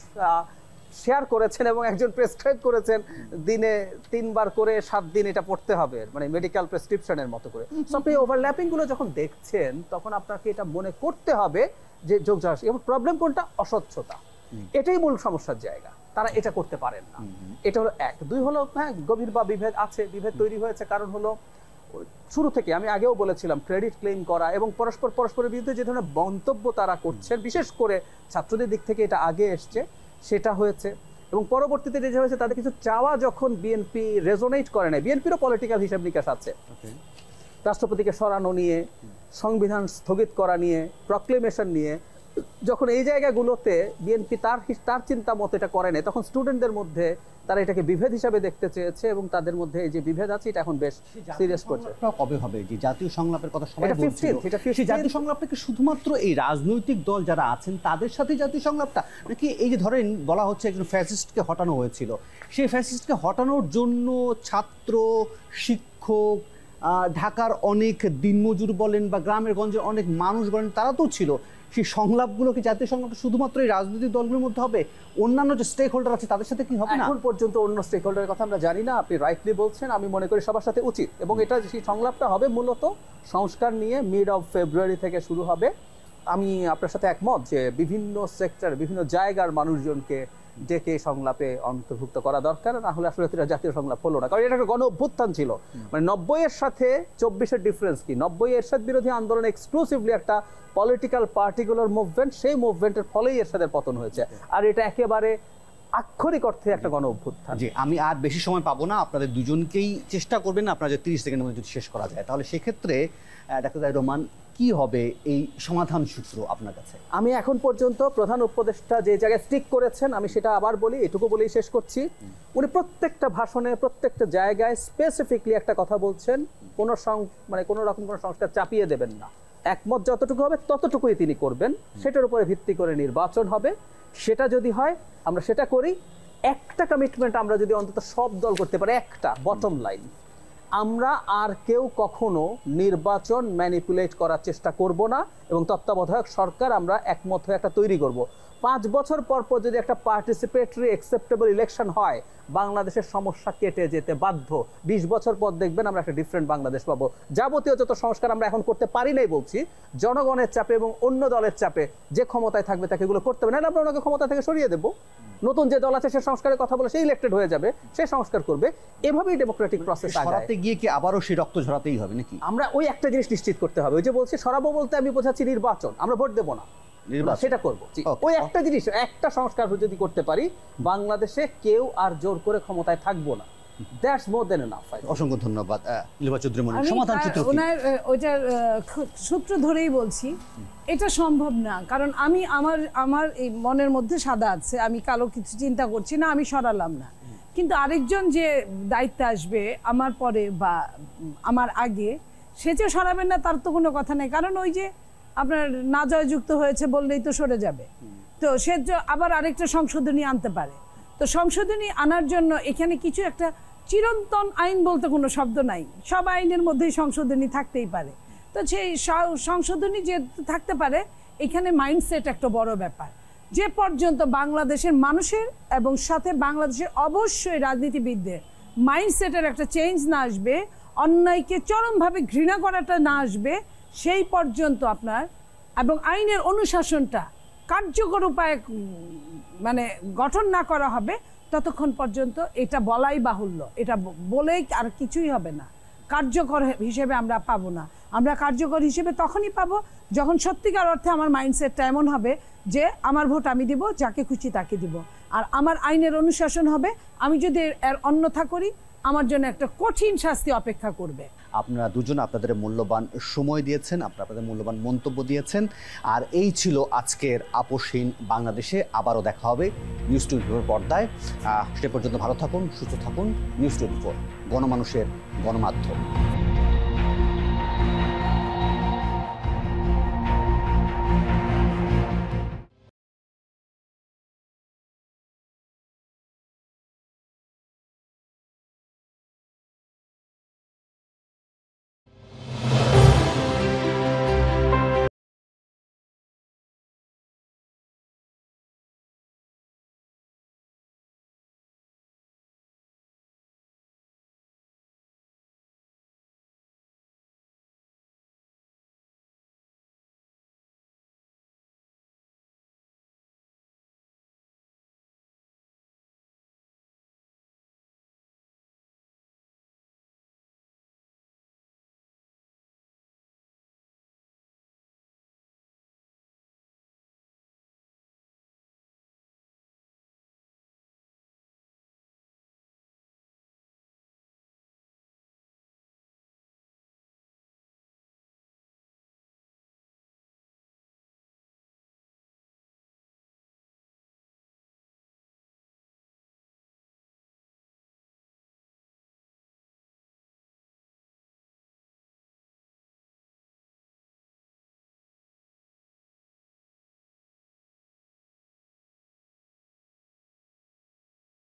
শেয়ার করেছেন এবং একজন প্রেসক্রাইব করেছেন দিনে 3 বার করে 7 দিন এটা পড়তে হবে, মানে মেডিকেল প্রেসক্রিপশনের মতো করে। সব এই ওভারল্যাপিং গুলো যখন দেখছেন তখন আপনাকে এটা মনে করতে হবে যে যোগ যাওয়া। এবং প্রবলেম কোনটা? অস্বচ্ছতা, এটাই মূল সমস্যার জায়গা। তারা এটা করতে পারেন না। এটা হলো এক। দুই হলো, হ্যাঁ, গভীর বা বিভেদ আছে, বিভেদ তৈরি হয়েছে কারণ হলো শুরু থেকে আমি আগেও বলেছিলাম ক্রেডিট ক্লেম করা এবং পরস্পরের বিরুদ্ধে যে ধরনের মন্তব্য তারা করছেন, বিশেষ করে ছাত্রদের দিক থেকে এটা আগে এসছে, সেটা হয়েছে। এবং পরবর্তীতে যে হয়েছে তাদের কিছু চাওয়া যখন বিএনপি রেজোনেট করে না, বিএনপিরও পলিটিক্যাল হিসাব নিকাশ আছে, রাষ্ট্রপতিকে সরানো নিয়ে, সংবিধান স্থগিত করা নিয়ে, প্রক্লেমেশন নিয়ে, যখন এই জায়গাগুলোতে বিএনপি তার চিন্তা মতো এটা করে নাই, তখন স্টুডেন্টদের মধ্যে তারা এটাকে বিভেদ হিসাবে দেখতে চেয়েছে এবং তাদের মধ্যে এই যে বিভেদ আছে এটা এখন বেশ সিরিয়াস করছে। কবে হবে যে জাতীয় সংলাপের কথা সবাই বলছিল? সেই জাতীয় সংলাপটা কি শুধুমাত্র এই রাজনৈতিক দল যারা আছেন তাদের সাথে জাতীয় সংলাপটা, নাকি এই যে ধরেন বলা হচ্ছে একজন ফ্যাসিস্টকে হটানো হয়েছিল, সেই ফ্যাসিস্টকে হটানোর জন্য ছাত্র, শিক্ষক, ঢাকার অনেক দিনমজুর বলেন বা গ্রামের গঞ্জের অনেক মানুষ বলেন, তারা তো ছিল, সেই সংলাপগুলো কি জাতীয় সংলাপটা শুধুমাত্র এই রাজনৈতিক দলগুলোর মধ্যে হবে? অন্যান্য যে স্টেক হোল্ডার আছে তাদের সাথে কি হবে না? এখন পর্যন্ত অন্য স্টেক হোল্ডারের কথা আমরা জানি না, আপনি রাইটলি বলছেন, আমি মনে করি সবার সাথে উচিত। এবং এটা সেই সংলাপটা হবে মূলত সংস্কার নিয়ে, মিড অফ ফেব্রুয়ারি থেকে শুরু হবে। আমি আপনার সাথে একমত যে বিভিন্ন সেক্টর, বিভিন্ন জায়গার মানুষজনকে ডেকে সংলাপে অন্তর্ভুক্ত করা দরকার, না হলে আসলে এটা জাতীয় সংলাপ হলো না। কারণ এটা একটা গণ অভ্যুত্থান ছিল, মানে 90-এর সাথে 24-এর ডিফারেন্স কি? 90 এরশাদ বিরোধী আন্দোলন এক্সক্লুসিভলি একটা পলিটিক্যাল পার্টিকুলার মুভমেন্ট, সেই মুভমেন্টের ফলেই এরশাদের পতন হয়েছে। আর এটা একেবারে আক্ষরিক অর্থে একটা গণ অভ্যুত্থান। জি, আমি আর বেশি সময় পাবো না, আপনাদের দুজনকেই চেষ্টা করবেন আপনারা যে 30 সেকেন্ডের মধ্যে যদি শেষ করা যায়, তাহলে সেক্ষেত্রে ডাক্তার তারেক রহমান কি হবে এই সমাধান সূত্র আপনার কাছে? আমি এখন পর্যন্ত প্রধান উপদেষ্টা যে জায়গায় স্টিক করেছেন, আমি সেটা আবার বলি, এটুকু বলেই শেষ করছি। উনি প্রত্যেকটা ভাষণে, প্রত্যেকটা জায়গায় স্পেসিফিকলি একটা কথা বলছেন, কোনো রকম কোনো সংস্কার চাপিয়ে দেবেন না, একমত যতটুকু হবে ততটুকুই তিনি করবেন, সেটার উপরে ভিত্তি করে নির্বাচন হবে। সেটা যদি হয় আমরা সেটা করি। একটা কমিটমেন্ট আমরা যদি অন্তত সব দল করতে পারে, একটা বটম লাইন, আমরা আর কেউ কখনো নির্বাচন ম্যানিপুলেট করার চেষ্টা করব না এবং তত্ত্বাবধায়ক সরকার আমরা একমত হয়ে একটা তৈরি করব। 5 বছর পর পর যদি একটা পার্টিসিপেটরি অ্যাকসেপ্টেবল ইলেকশন হয়, বাংলাদেশের সমস্যা কেটে যেতে বাধ্য। 20 বছর পর দেখবেন আমরা একটা ডিফারেন্ট বাংলাদেশ পাবো। যাবতীয় যত সংস্কার আমরা এখন করতে পারি নাই বলছি, জনগণের চাপে এবং অন্য দলের চাপে যে ক্ষমতায় থাকবে তাকে এগুলো করতে হবে না, আমরা ওনাকে ক্ষমতা থেকে সরিয়ে দেবো। নতুন যে দল আছে সে সংস্কারের কথা বলে, সে ইলেক্টেড হয়ে যাবে, সে সংস্কার করবে। এভাবেই ডেমোক্রেটিক প্রসেস সরাতে গিয়ে কি আবারও সেই রক্ত ঝরাতেই হবে নাকি? আমরা ওই একটা জিনিস নিশ্চিত করতে হবে, ওই যে বলছি সরাবো বলতে আমি বোঝাচ্ছি নির্বাচন, আমরা ভোট দেবো না, সেটা করবো। ওই একটা জিনিস, একটা সংস্কার যদি করতে পারি, বাংলাদেশে কেউ আর জোর করে ক্ষমতায় থাকবো না। That's more than enough. অসংখ্য ধন্যবাদ নীলিমা চৌধুরী মনি। আমি সমাধান সূত্র কি? ওনার ওইটার সূত্র ধরেই বলছি, এটা সম্ভব না। কারণ আমি আমার এই মনের মধ্যে সাদা আছে, আমি কালো কিছু চিন্তা করছি না, আমি সরালাম না। কিন্তু আরেকজন যে দায়িত্বে আসবে আমার পরে বা আমার আগে, সে যে সরাবেন না তার তো কোনো কথা নেই। কারণ ওই যে আপনার না জয়যুক্ত হয়েছে বললেই তো সরে যাবে, তো সে আবার আরেকটা সংশোধনী আনতে পারে। তো সংশোধনী আনার জন্য এখানে কিছু একটা চিরন্তন আইন বলতে কোনো শব্দ নাই, সব আইনের মধ্যেই সংশোধনী থাকতেই পারে। তো সেই সংশোধনী যে থাকতে পারে, এখানে মাইন্ডসেট একটা বড় ব্যাপার। যে পর্যন্ত বাংলাদেশের মানুষের এবং সাথে বাংলাদেশের অবশ্যই রাজনীতিবিদদের মাইন্ডসেটের একটা চেঞ্জ না আসবে, অন্যায়কে চরমভাবে ঘৃণা করাটা না আসবে, সেই পর্যন্ত আপনার এবং আইনের অনুশাসনটা কার্যকর উপায়ে মানে গঠন না করা হবে, ততক্ষণ পর্যন্ত এটা বলাই বাহুল্য। এটা বলেই আর কিছুই হবে না, কার্যকর হিসেবে আমরা পাবো না। আমরা কার্যকর হিসেবে তখনই পাবো যখন সত্যিকার অর্থে আমার মাইন্ডসেটটা এমন হবে যে আমার ভোট আমি দিব, যাকে খুশি তাকে দিব, আর আমার আইনের অনুশাসন হবে। আমি যদি এর অন্যথা করি, আমার জন্য একটা কঠিন শাস্তি অপেক্ষা করবে। আপনারা দুজন আপনাদের মূল্যবান সময় দিয়েছেন, আপনাদের মূল্যবান মন্তব্য দিয়েছেন। আর এই ছিল আজকের আপোষহীন বাংলাদেশে। আবারও দেখা হবে নিউজ 24 পর্দায়। সে পর্যন্ত ভালো থাকুন, সুস্থ থাকুন। নিউজ 24, গণমানুষের গণমাধ্যম।